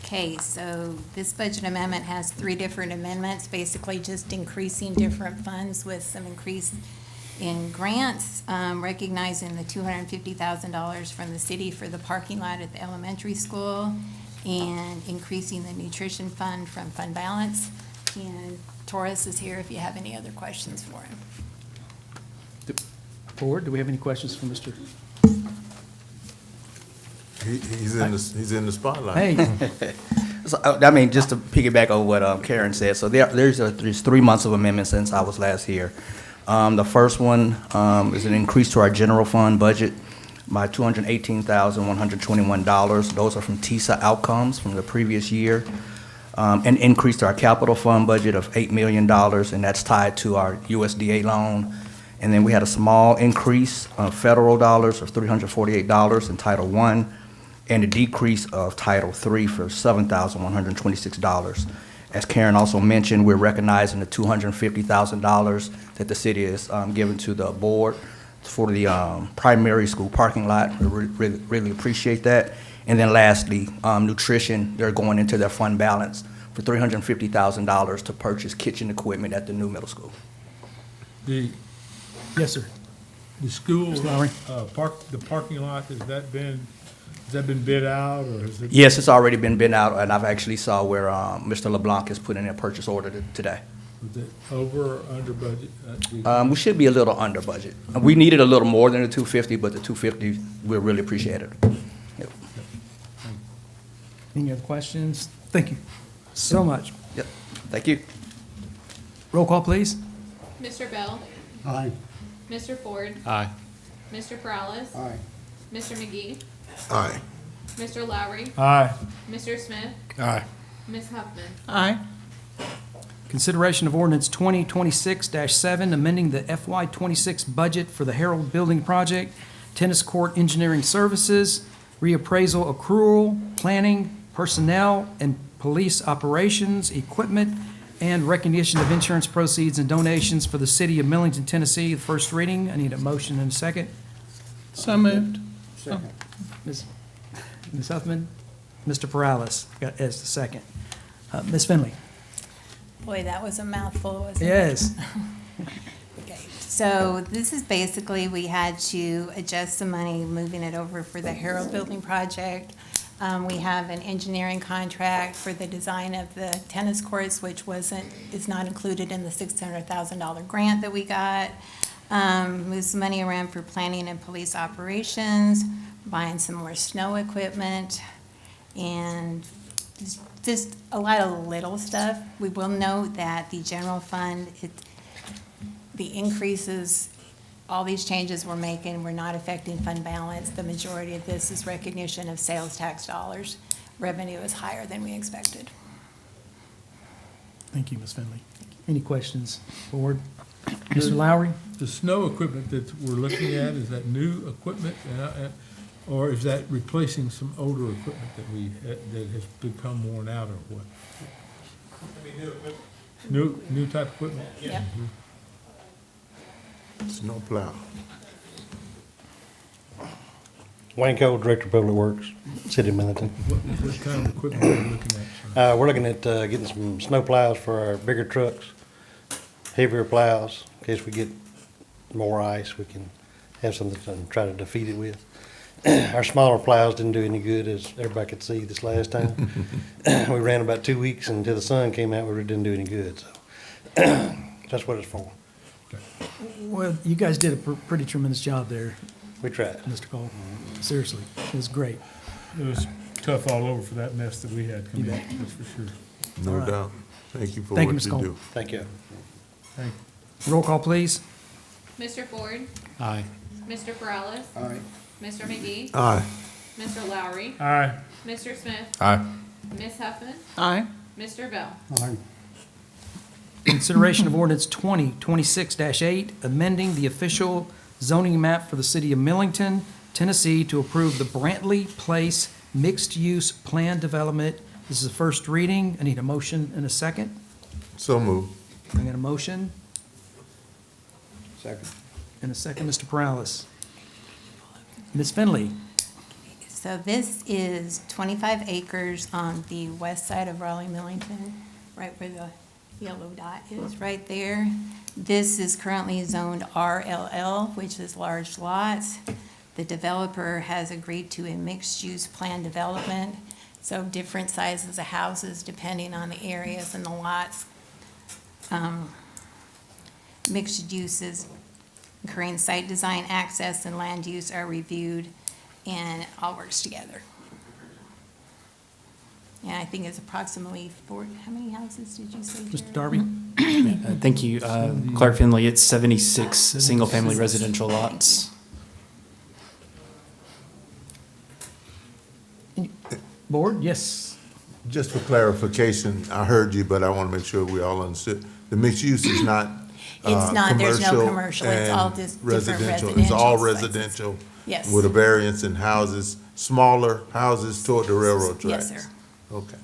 Okay, so this budget amendment has three different amendments, basically just increasing different funds with some increase in grants, recognizing the $250,000 from the city for the parking lot at the elementary school, and increasing the nutrition fund from fund balance. And Torres is here if you have any other questions for him. Board, do we have any questions for Mr.? He's in the spotlight. Hey, So, I mean, just to piggyback on what Karen said, so there's 3 months of amendments since I was last here. The first one is an increase to our general fund budget by $218,121. Those are from TISA outcomes from the previous year. An increase to our capital fund budget of $8 million, and that's tied to our USDA loan. And then we had a small increase of federal dollars of $348 in Title I, and a decrease of Title III for $7,126. As Karen also mentioned, we're recognizing the $250,000 that the city is giving to the board for the primary school parking lot. We really appreciate that. And then lastly, nutrition, they're going into their fund balance for $350,000 to purchase kitchen equipment at the new middle school. The yes, sir. school, Mr. Lowry? the parking lot, has that been bid out, or is it? Yes, it's already been bid out, and I've actually saw where Mr. LeBlanc has put in a purchase order today. Was it over or under budget? We should be a little under budget. We needed a little more than the 250, but the 250, we really appreciate it. Yep. Any other questions? Thank you so much. Yep, thank you. Roll call, please. Mr. Bell? Aye. Mr. Ford? Aye. Mr. Perales? Aye. Mr. McGee? Aye. Mr. Lowry? Aye. Mr. Smith? Aye. Ms. Huffman? Aye. Consideration of ordinance 2026-7, amending the FY26 budget for the Herald Building Project, Tennis Court Engineering Services, reappraisal accrual, planning, personnel, and police operations, equipment, and recognition of insurance proceeds and donations for the city of Millington, Tennessee. The first reading. I need a motion and a second. So moved. Ms. Huffman, Mr. Perales as the second. Ms. Finley. Boy, that was a mouthful, wasn't it? Yes. Okay, so this is basically, we had to adjust some money, moving it over for the Herald Building project. We have an engineering contract for the design of the tennis courts, which is not included in the $600,000 grant that we got. Move some money around for planning and police operations, buying some more snow equipment, and just a lot of little stuff. We will note that the general fund, the increases, all these changes we're making, we're not affecting fund balance. The majority of this is recognition of sales tax dollars. Revenue is higher than we expected. Thank you, Ms. Finley. Any questions, board? Mr. Lowry? The snow equipment that we're looking at, is that new equipment, or is that replacing some older equipment that has become worn out, or what? New type equipment? Yep. Snow plow. Wayne Cole, Director of Public Works, City of Millington. What kind of equipment are we looking at, sir? We're looking at getting some snow plows for our bigger trucks, heavier plows, in case we get more ice, we can have something to try to defeat it with. Our smaller plows didn't do any good, as everybody could see this last time. We ran about 2 weeks until the sun came out, we really didn't do any good, so that's what it's for. Well, you guys did a pretty tremendous job there, We tried. Mr. Cole. Seriously, it was great. It was tough all over for that mess that we had coming You in, bet. that's for sure. No All right. doubt. Thank you for Thank you, what Mr. you Cole. do. Thank you. Thank you. Roll call, please. Mr. Ford, Aye. Mr. Perales, Aye. Mr. McGee, Aye. Mr. Lowry, Aye. Mr. Smith, Aye. Ms. Huffman, Aye. Mr. Bell. Consideration of ordinance 2026-8, amending the official zoning map for the city of Millington, Tennessee, to approve the Brantley Place mixed-use plan development. This is the first reading. I need a motion and a second. So moved. I got a motion Second. and a second, Mr. Perales. Ms. Finley? So this is 25 acres on the west side of Raleigh-Millington, right where the yellow dot is, right there. This is currently zoned RLL, which is large lots. The developer has agreed to a mixed-use plan development, so different sizes of houses depending on the areas and the lots. Mixed uses, incurring site design, access, and land use are reviewed, and it all works together. And I think it's approximately how many houses did you say, Jared? Mr. Darby? Thank you, Clerk Finley. It's 76 single-family residential lots. Board, yes. Just for clarification, I heard you, but I want to make sure we all understood. The mixed use is not It's not, there's no commercial commercial, it's all and just different residential. It's all sizes. residential. Yes. With a variance in houses, smaller houses toward the railroad tracks. Yes, sir. Okay.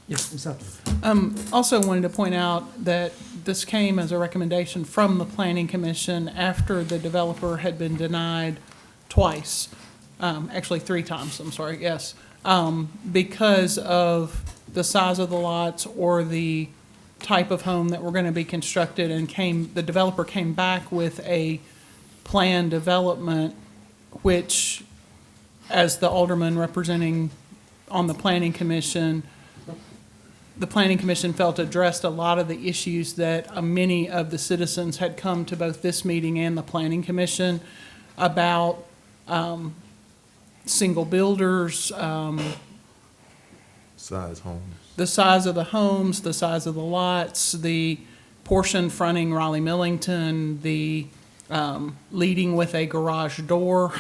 Yes, Ms. Huffman. Also wanted to point out that this came as a recommendation from the Planning Commission after the developer had been denied twice, actually 3 times, I'm sorry, yes, because of the size of the lots or the type of home that were going to be constructed, and the developer came back with a planned development, which, as the alderman representing on the Planning Commission, the Planning Commission felt addressed a lot of the issues that many of the citizens had come to both this meeting and the Planning Commission about single builders, Size homes. the size of the homes, the size of the lots, the portion fronting Raleigh-Millington, the leading with a garage door,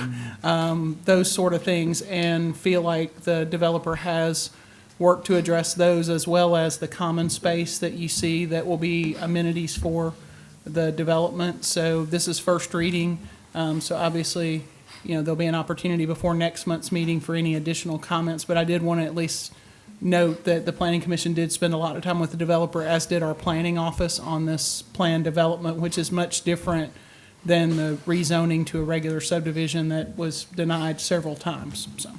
those sort of things, and feel like the developer has worked to address those, as well as the common space that you see that will be amenities for the development. So this is first reading, so obviously there'll be an opportunity before next month's meeting for any additional comments, but I did want to at least note that the Planning Commission did spend a lot of time with the developer, as did our planning office, on this plan development, which is much different than the rezoning to a regular subdivision that was denied several times, so.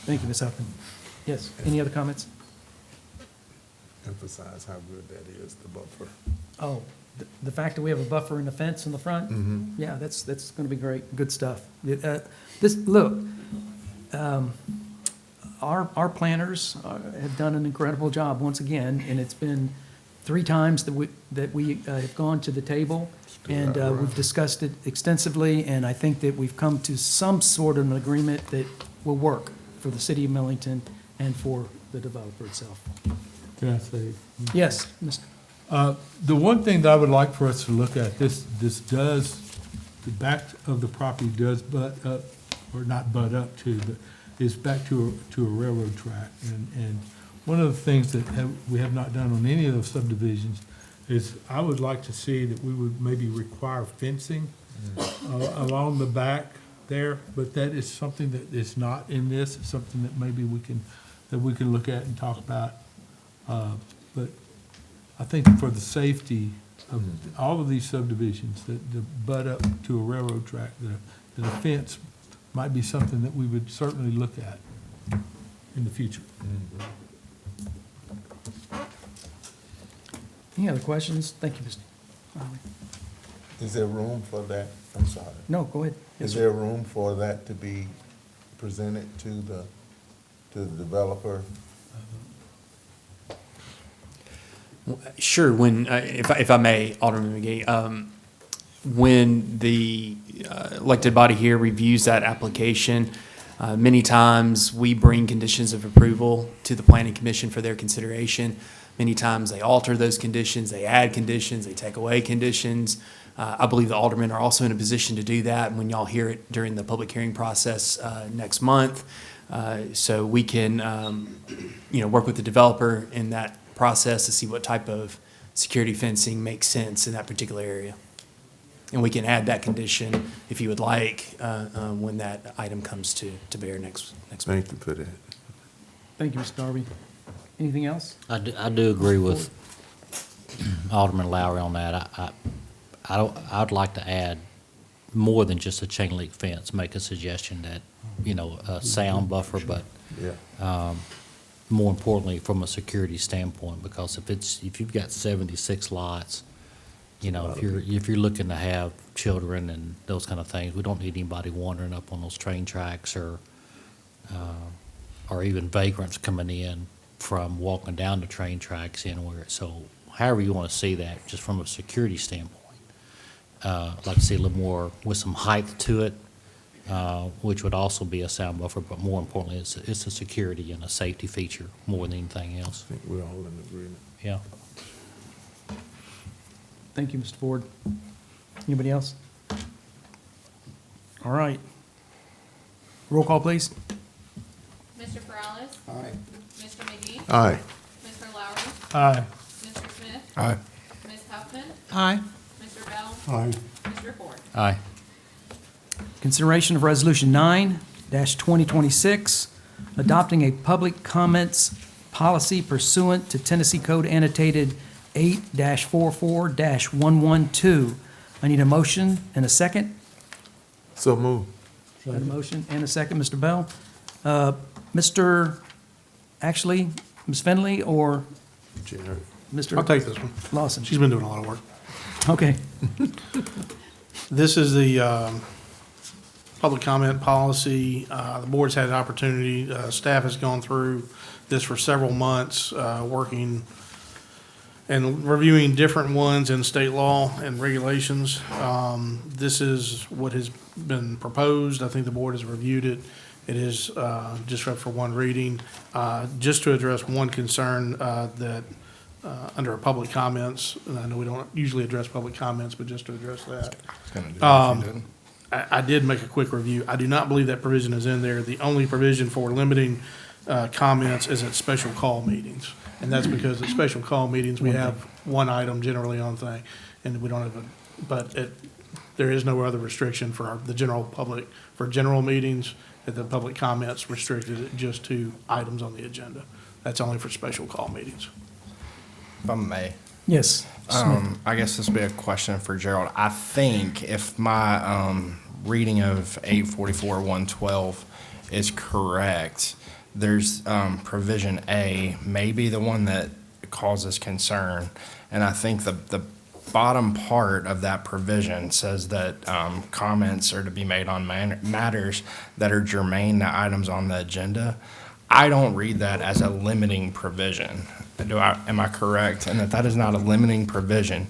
Thank you, Ms. Huffman. Yes, any other comments? Emphasize how good that is, the buffer. Oh, the fact that we have a buffer and a fence in the front? Yeah, that's going to be great, good stuff. Our planners have done an incredible job once again, and it's been 3 times that we have gone to the table, and we've discussed it extensively, and I think that we've come to some sort of an agreement that will work for the city of Millington and for the developer itself. Can I say? Yes, Mr. The one thing that I would like for us to look at, this does, the back of the property does butt up, or not butt up to, but is back to a railroad track. And one of the things that we have not done on any of those subdivisions is I would like to see that we would maybe require fencing along the back there, but that is something that is not in this. It's something that maybe we can look at and talk about. But I think for the safety of all of these subdivisions that butt up to a railroad track, that a fence might be something that we would certainly look at in the future. Any other questions? Thank you, Mr. Riley. Is there room for that? I'm sorry. No, go ahead. Yes, Is sir. there room for that to be presented to the developer? Sure, when, if I may, Alderman McGee, when the elected body here reviews that application, many times we bring conditions of approval to the Planning Commission for their consideration. Many times they alter those conditions, they add conditions, they take away conditions. I believe the aldermen are also in a position to do that when y'all hear it during the public hearing process next month. So we can, work with the developer in that process to see what type of security fencing makes sense in that particular area. And we can add that condition, if you would like, when that item comes to bear next month. Thank you for that. Thank you, Mr. Darby. Anything else? I do agree with Alderman Lowry on that. I'd like to add more than just a chain link fence, make a suggestion that, a sound buffer, but more importantly, from a security standpoint, because if you've got 76 lots, if you're looking to have children and those kind of things, we don't need anybody wandering up on those train tracks or even vagrants coming in from walking down the train tracks anywhere. So however you want to see that, just from a security standpoint. I'd like to see a little more with some height to it, which would also be a sound buffer, but more importantly, it's a security and a safety feature more than anything else. I think we're all in agreement. Yeah. Thank you, Mr. Ford. Anybody else? All right. Roll call, please. Mr. Perales? Aye. Mr. McGee? Aye. Mr. Lowry? Aye. Mr. Smith? Aye. Ms. Huffman? Aye. Mr. Bell? Aye. Mr. Ford? Aye. Consideration of Resolution 9-2026, adopting a public comments policy pursuant to Tennessee Code Annotated 8-44-112. I need a motion and a second. So move. Got a motion and a second, Mr. Bell. Ms. Findley or Jared. Mr. I'll take this one. Lawson? She's been doing a lot of work. Okay. This is the public comment policy. The board's had an opportunity, staff has gone through this for several months, working and reviewing different ones in state law and regulations. This is what has been proposed. I think the board has reviewed it. It is just read for one reading. Just to address one concern that under public comments, and I know we don't usually address public comments, but just to address that. I did make a quick review. I do not believe that provision is in there. The only provision for limiting comments is at special call meetings. And that's because at special call meetings, we have one item generally on thing, and we don't have a, but there is no other restriction for the general public. For general meetings, that the public comments restricted it just to items on the agenda. That's only for special call meetings. If I may. Yes. I guess this would be a question for Gerald. I think if my reading of 844-112 is correct, there's provision A may be the one that causes concern. And I think the bottom part of that provision says that comments are to be made on matters that are germane to items on the agenda. I don't read that as a limiting provision. Am I correct? And that is not a limiting provision.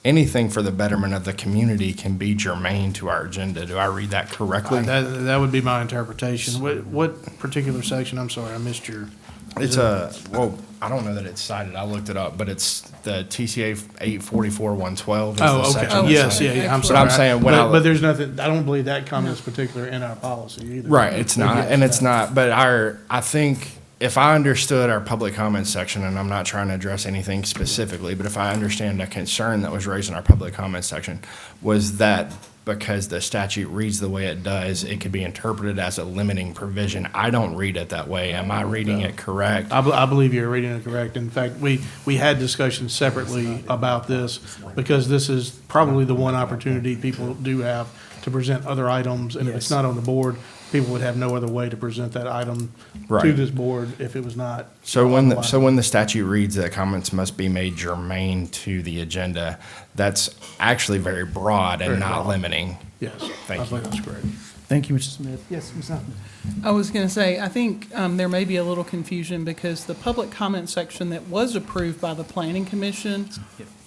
Anything for the betterment of the community can be germane to our agenda. Do I read that correctly? That would be my interpretation. What particular section? I'm sorry, I missed your. It's well, I don't know that it's cited. I looked it up, but it's the TCA 844-112. Oh, okay. Oh, yes, yeah, I'm sorry. But I'm saying but there's nothing, I don't believe that comment is particular in our policy either. Right, it's not, and it's not, but I think if I understood our public comment section, and I'm not trying to address anything specifically, but if I understand a concern that was raised in our public comment section, was that because the statute reads the way it does, it could be interpreted as a limiting provision. I don't read it that way. Am I reading it correct? I believe you're reading it correct. In fact, we had discussions separately about this because this is probably the one opportunity people do have to present other items. And if it's not on the board, people would have no other way to present that item to Right. this board if it was not. So when the statute reads that comments must be made germane to the agenda, that's actually very broad and Very not broad. limiting. Yes, Thank I you. believe that's correct. Thank you, Mr. Smith. Yes, Ms. Huffman. I was going to say, I think there may be a little confusion because the public comment section that was approved by the Planning Commission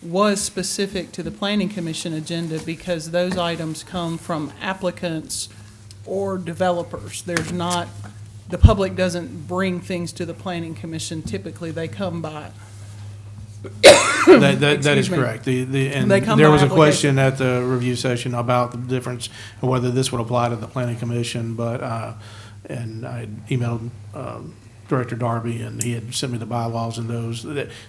was specific to the Planning Commission agenda because those items come from applicants or developers. There's not, the public doesn't bring things to the Planning Commission. Typically, they come by. That is Excuse me. correct. And They come there by was a application. question at the review session about the difference and whether this would apply to the planning commission, but, and I had emailed, Director Darby, and he had sent me the bylaws and those,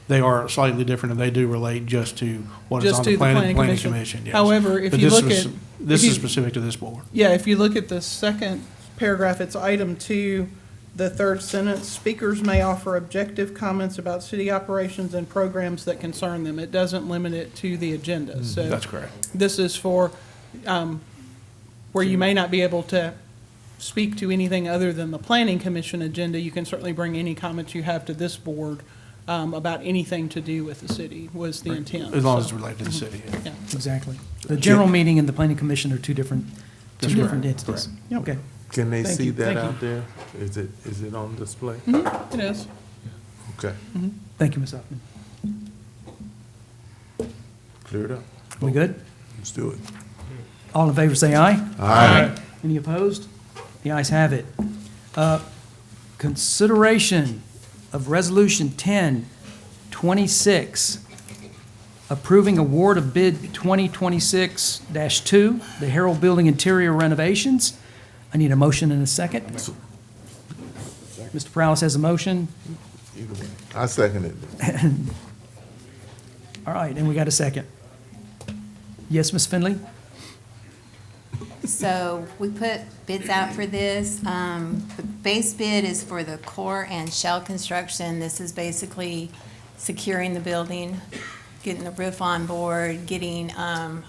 they are slightly different, and they do relate just to what is Just on to the the Planning planning Commission. commission, yes. However, if But you this look was- at- This if is you- specific to this board. Yeah, if you look at the second paragraph, it's item 2, the third sentence. Speakers may offer objective comments about city operations and programs that concern them. It doesn't limit it to the agenda. So That's correct. this is for where you may not be able to speak to anything other than the Planning Commission agenda. You can certainly bring any comments you have to this board about anything to do with the city was the intent. As long as it's So, related to the city, yeah. yeah. Exactly. The general meeting and the planning commission are two different That's entities. correct. Okay. Can they Thank see you. that Thank you. out there? Is it on display? It is. Okay, Thank you, Ms. Huffman. clear it up. We good? Let's do it. All in favor, say aye. Aye. Any opposed? The ayes have it. Consideration of Resolution 1026, approving award of bid 2026-2, the Herald Building interior renovations. I need a motion and a second. Mr. Prowse has a motion. I second it. All right, and we got a second. Yes, Ms. Finley? So we put bids out for this. The base bid is for the core and shell construction. This is basically securing the building, getting the roof on board, getting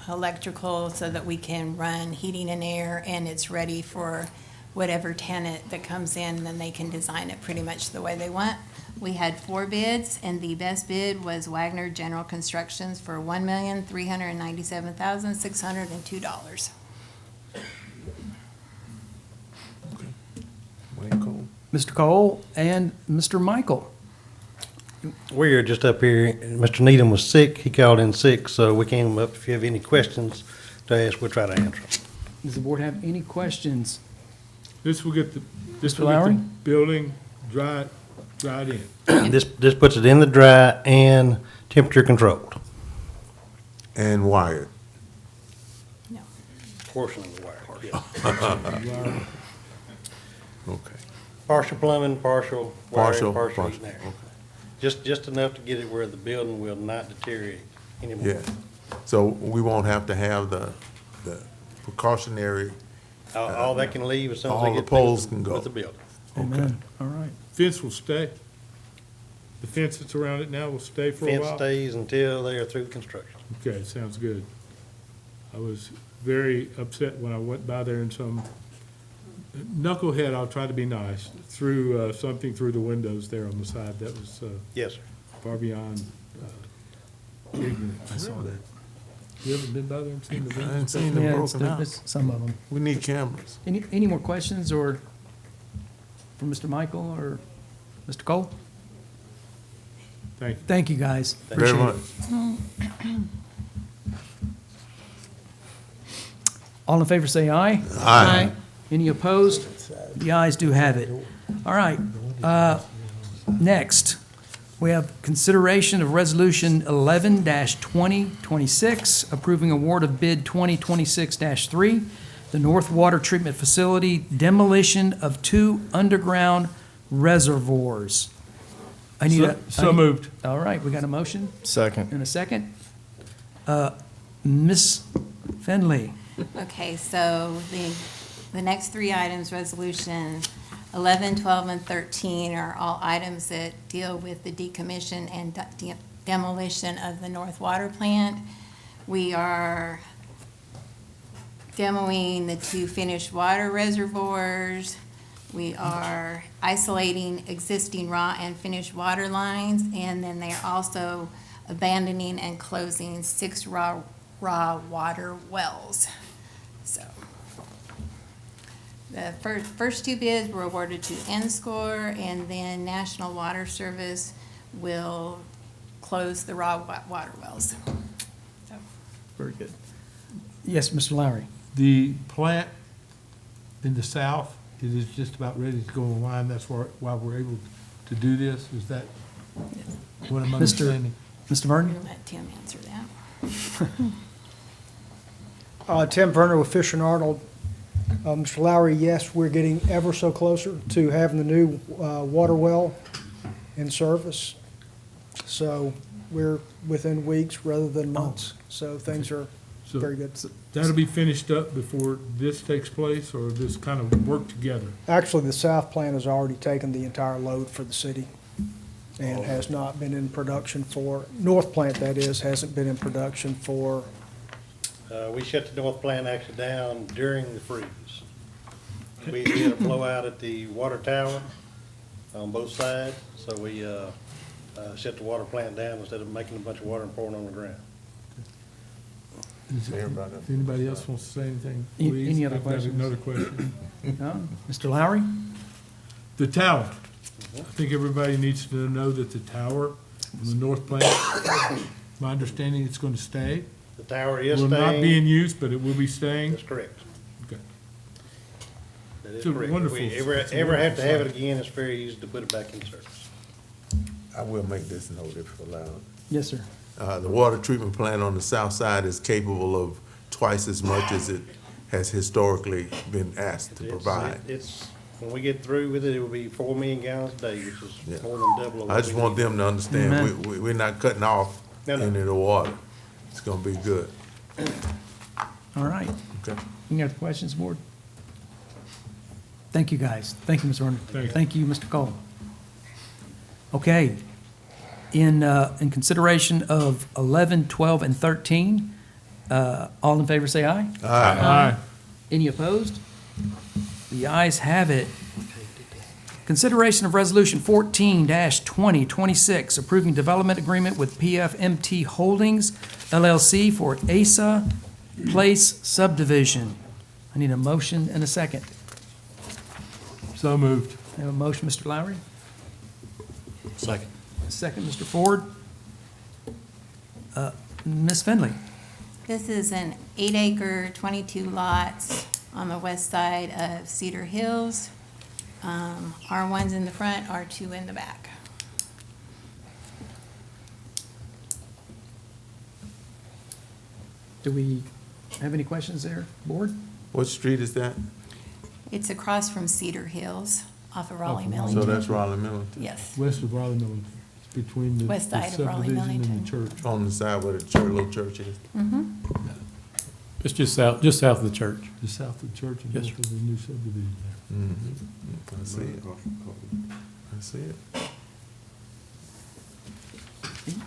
electrical so that we can run heating and air, and it's ready for whatever tenant that comes in, then they can design it pretty much the way they want. We had 4 bids, and the best bid was Wagner General Constructions for $1,397,602. Wayne Cole. Mr. Cole and Mr. Michael. We are just up here, Mr. Needham was sick, he called in sick, so we came up, if you have any questions to ask, we'll try to answer them. Does the board have any questions? This will get the Mr. Lowry? building dried in. This puts it in the dry and temperature controlled. And wired. Portion of the wire, yeah. Okay. Partial plumbing, partial Partial, wiring, partial partial, heating and air. Just enough to get it where the building will not deteriorate anymore. Yeah. So we won't have to have the the precautionary, All they can leave as soon as they all the get poles through can go. with the building. Amen. All right. Fence will stay? The fence that's around it now will stay for a Fence while? stays until they are through construction. Okay, sounds good. I was very upset when I went by there and some knucklehead, I'll try to be nice, threw something through the windows there on the side. That was Yes, sir. far beyond ignorant. I saw that. You haven't been by there and seen the I haven't windows? seen them Yeah, it's broken out. it's some of them. We need cameras. Any more questions or for Mr. Michael or Mr. Cole? Thank you. Thank you, guys. Very Appreciate much. it. All in favor, say aye. Aye. Any opposed? The ayes do have it. All right. Next, we have consideration of Resolution 11-2026, approving award of bid 2026-3, the North Water Treatment Facility demolition of 2 underground reservoirs. I need a. So moved. All right, we got a motion Second. and a second. Ms. Finley. Okay, so the next 3 items, resolution 11, 12, and 13 are all items that deal with the decommission and demolition of the North Water Plant. We are demoing the 2 finished water reservoirs. We are isolating existing raw and finished water lines, and then they are also abandoning and closing 6 raw water wells. So the first 2 bids were awarded to N-Score, and then National Water Service will close the raw water wells. So, Very good. Yes, Mr. Lowry. The plant in the south, it is just about ready to go online. That's why we're able to do this. Is that what I'm understanding? Mr. I'm Vernon? gonna let Tim answer that. Tim Verner with Fish and Arnold. Mr. Lowry, yes, we're getting ever so closer to having the new water well in service. So we're within weeks rather than months. So things are So very good. That'll be finished up before this takes place, or this kind of work together? Actually, the south plant has already taken the entire load for the city and has not been in production for, north plant that is, hasn't been in production for, We shut the north plant actually down during the freeze. We had a blowout at the water tower on both sides, so we shut the water plant down instead of making a bunch of water and pouring on the ground. If anybody else wants to say anything, Any please. other I've got questions? another question. No? Mr. Lowry? The tower. I think everybody needs to know that the tower on the north plant, my understanding, it's going to stay. The tower is Will not be staying. in use, but it will be staying. That's correct. Okay. That is It's a correct. wonderful- If we it's a ever have to have it wonderful again, it's very easy to put it back in service. I will make this note if allowed. Yes, sir. The water treatment plant on the south side is capable of twice as much as it has historically been asked to provide. It's, when we get through with it, it will be 4 million gallons a day, which Yeah. is more than double. of I what just we want need. them to understand, Amen. we're not cutting off No, no. any of the water. It's gonna be good. All right. Okay. Any other questions, board? Thank you, guys. Thank you, Ms. Vernon. Thank you. Thank you, Mr. Cole. Okay. In consideration of 11, 12, and 13, all in favor say aye. Aye. Any opposed? The ayes have it. Consideration of Resolution 14-2026, approving development agreement with PFMT Holdings LLC for ASA Place subdivision. I need a motion and a second. So moved. I have a motion, Mr. Lowry. Second. A second, Mr. Ford. Ms. Finley. This is an 8-acre, 22 lots on the west side of Cedar Hills. R1's in the front, R2 in the back. Do we have any questions there, board? What street is that? It's across from Cedar Hills off of Raleigh Off of Raleigh. So Millington. that's Raleigh Millington, Yes, West of Raleigh Millington. It's between the West the side of Raleigh subdivision and Millington. the church. on the side where the church, little church is. It's just south of the church. Just south of the church and Yes, north of the new subdivision there. I see it. I see it.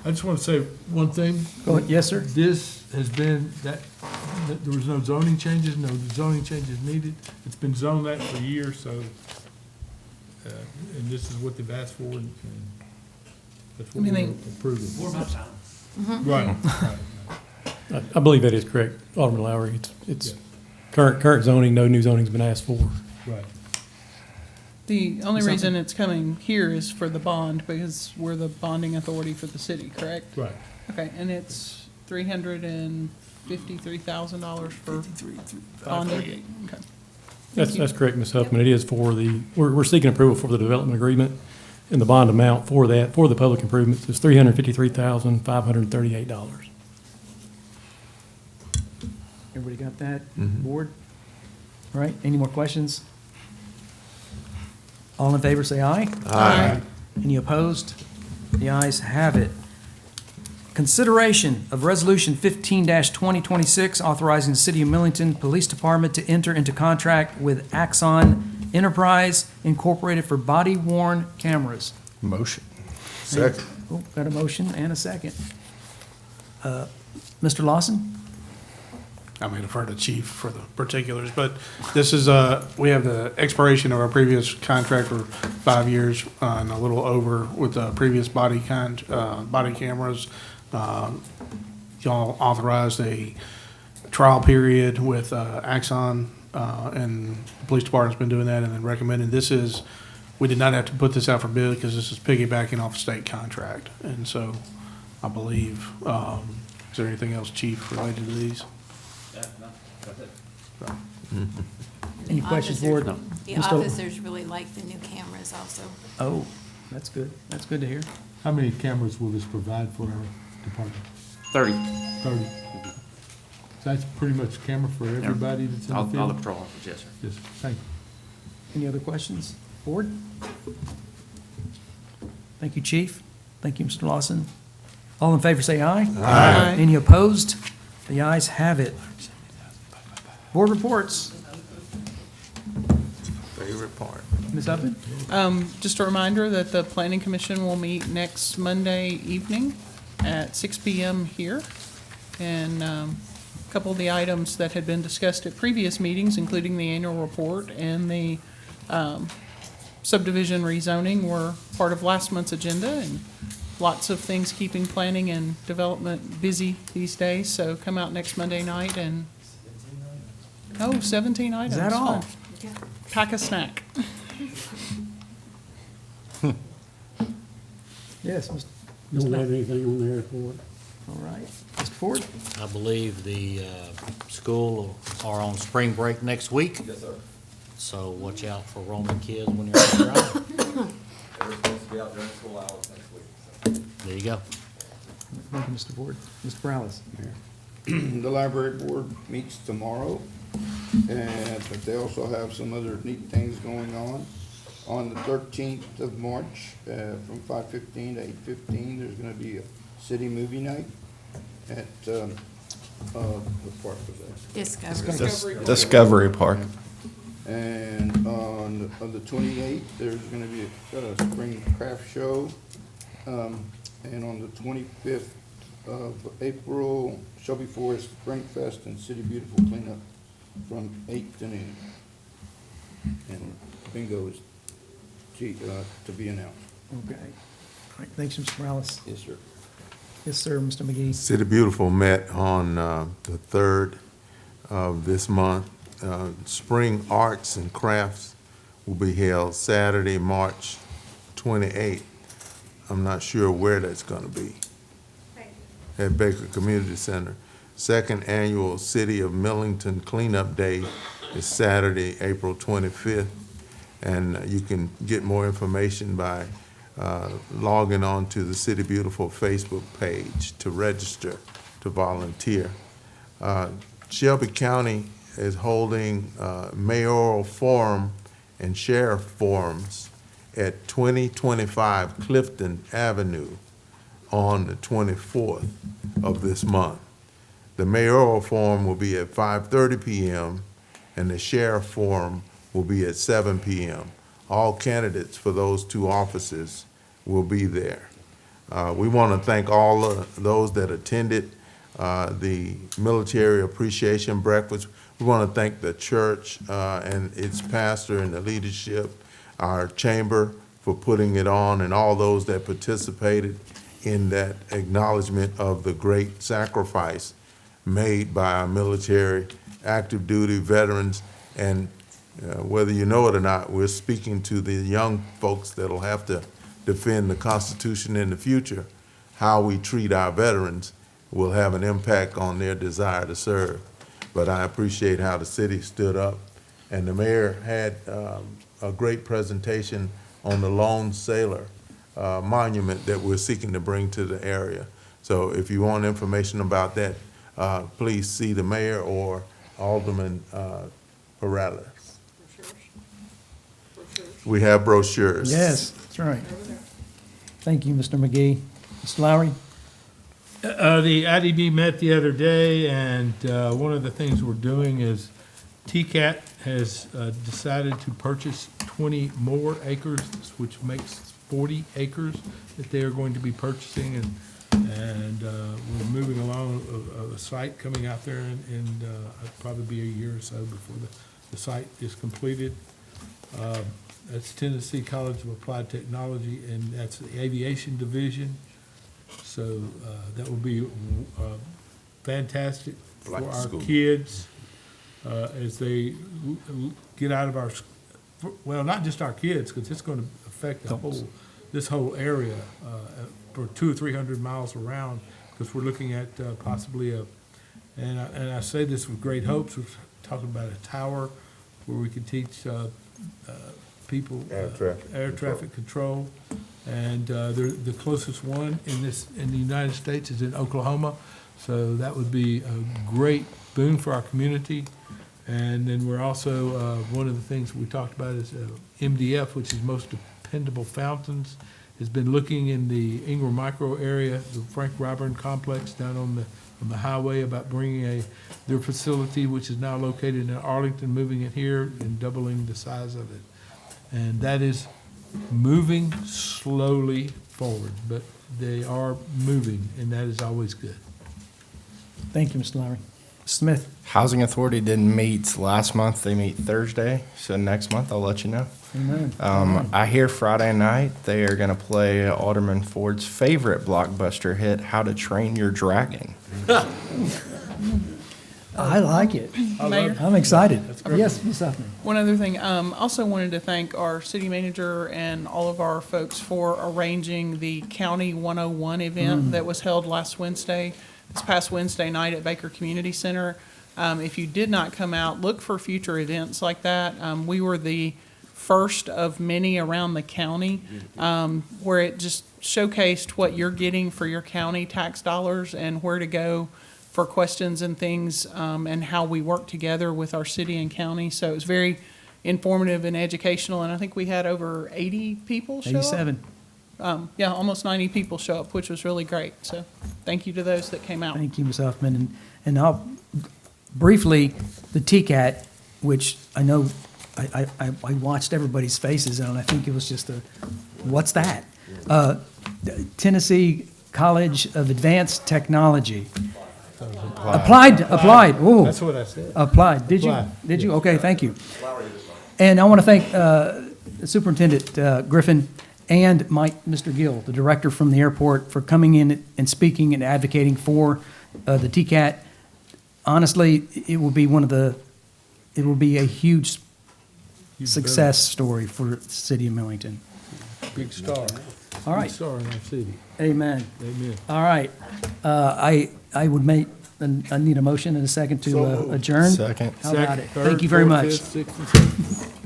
I just want to say one thing. Go ahead. Yes, sir. This has been, that there was no zoning changes needed. It's been zoned that for years, so, and this is what they've asked for, and that's what we're approving. More about time. Right. I believe that is correct, Alderman Lowry. It's current zoning, no new zoning's been asked for. Right. The only Something- reason it's coming here is for the bond, because we're the bonding authority for the city, correct? Right. Okay, and it's $353,000 for bonding? Okay. That's correct, Ms. Huffman. It is for we're seeking approval for the development agreement, and the bond amount for that, for the public improvements, is $353,538. Everybody got that? Board? All right, any more questions? All in favor, say aye. Aye. Any opposed? The ayes have it. Consideration of Resolution 15-2026, authorizing the City of Millington Police Department to enter into contract with Axon Enterprise Incorporated for body-worn cameras. Motion. Second. Oh, got a motion and a second. Mr. Lawson? I'm going to defer to Chief for the particulars, but this is, we have the expiration of our previous contract for 5 years and a little over with the previous body cameras. Y'all authorized a trial period with Axon, and the police department's been doing that and then recommended. We did not have to put this out for bid because this is piggybacking off a state contract. And so I believe, is there anything else, Chief, related to these? Any questions, Board? The Mr. officers really like the new cameras also. Oh, that's good. That's good to hear. How many cameras will this provide for our department? 30. 30. So that's pretty much camera for everybody that's in the field? All the patrol officers, yes, sir. Yes, thank you. Any other questions? Board? Thank you, Chief. Thank you, Mr. Lawson. All in favor, say aye. Aye. Any opposed? The ayes have it. Board reports. Favorite part. Ms. Huffman? Just a reminder that the Planning Commission will meet next Monday evening at 6 PM here. And a couple of the items that had been discussed at previous meetings, including the annual report and the subdivision rezoning, were part of last month's agenda, and lots of things keeping planning and development busy these days. So come out next Monday night and, 17 items. Is that all? Fun. Pack a snack. Yes, Mr. Don't have anything on the airport. All right. Mr. Ford? I believe the school are on spring break next week. Yes, sir. So watch out for Roman kids when you're out driving. They're supposed to be out during school hours next week. So. There you go. Thank you, Mr. Ford. Mr. Morales? The library board meets tomorrow, but they also have some other neat things going on. On the 13th of March, from 5:15 to 8:15, there's going to be a city movie night at, what park was that? Discovery Park. And on the 28th, there's going to be a spring craft show. And on the 25th of April, Shelby Forest Spring Fest and City Beautiful cleanup from 8 to noon. And bingo is to be announced. Okay. All right, thanks, Mr. Morales. Yes, sir. Yes, sir, Mr. McGee. City Beautiful met on the 3rd of this month. Spring Arts and Crafts will be held Saturday, March 28th. I'm not sure where that's going to be. At Baker Community Center. Second annual City of Millington Cleanup Day is Saturday, April 25th. And you can get more information by logging on to the City Beautiful Facebook page to register to volunteer. Shelby County is holding mayoral forum and sheriff forums at 2025 Clifton Avenue on the 24th of this month. The mayoral forum will be at 5:30 p.m., and the sheriff forum will be at 7 p.m. All candidates for those two offices will be there. We want to thank all of those that attended the military appreciation breakfast. We want to thank the church and its pastor and the leadership, our chamber for putting it on, and all those that participated in that acknowledgement of the great sacrifice made by our military, active duty veterans, and whether you know it or not, we're speaking to the young folks that'll have to defend the Constitution in the future. How we treat our veterans will have an impact on their desire to serve. But I appreciate how the city stood up, and the mayor had a great presentation on the lone sailor monument that we're seeking to bring to the area. So if you want information about that, please see the mayor or Alderman Perales. We have brochures. Yes, that's right. Thank you, Mr. McGee. Mr. Lowry? The IDB met the other day, and one of the things we're doing is TCAT has decided to purchase 20 more acres, which makes 40 acres that they are going to be purchasing, and we're moving along a site coming out there, and probably be a year or so before the site is completed. That's Tennessee College of Applied Technology, and that's the aviation division. So that will be fantastic for our kids as they get out of our, well, not just our kids, because it's going to affect this whole area for 200 or 300 miles around, because we're looking at possibly and I say this with great hopes, we're talking about a tower where we can teach people air traffic control. And the closest one in the United States is in Oklahoma, so that would be a great boon for our community. And then we're also one of the things we talked about is MDF, which is Most Dependable Fountains, has been looking in the Ingram Micro area, the Frank Ryburn complex down on the highway, about bringing their facility, which is now located in Arlington, moving it here and doubling the size of it. And that is moving slowly forward, but they are moving, and that is always good. Thank you, Mr. Lowry. Smith? Housing Authority didn't meet last month. They meet Thursday, so next month I'll let you know. Amen. I hear Friday night they are going to play Alderman Ford's favorite blockbuster hit, How to Train Your Dragon. I like it. Mayor? I'm excited. Yes, Ms. Huffman. One other thing, also wanted to thank our city manager and all of our folks for arranging the County 101 event that was held this past Wednesday night at Baker Community Center. If you did not come out, look for future events like that. We were the first of many around the county, where it just showcased what you're getting for your county tax dollars and where to go for questions and things, and how we work together with our city and county. So it was very informative and educational, and I think we had over 80 people show up. 87. Yeah, almost 90 people show up, which was really great. So thank you to those that came out. Thank you, Ms. Huffman. And I'll briefly, the TCAT, which I know I watched everybody's faces, and I think it was just what's that? Tennessee College of Advanced Technology. Applied. Ooh. That's what I said. Applied. Did you? Okay, thank you. And I want to thank Superintendent Griffin and Mr. Gill, the director from the airport, for coming in and speaking and advocating for the TCAT. Honestly, it will be a huge success story for the city of Millington. Big star. All right. Big star in our city. Amen. Amen. All right. I would I need a motion and a second to adjourn. Second. How about it? Third, Thank you very fourth, much. fifth, sixth, and seventh.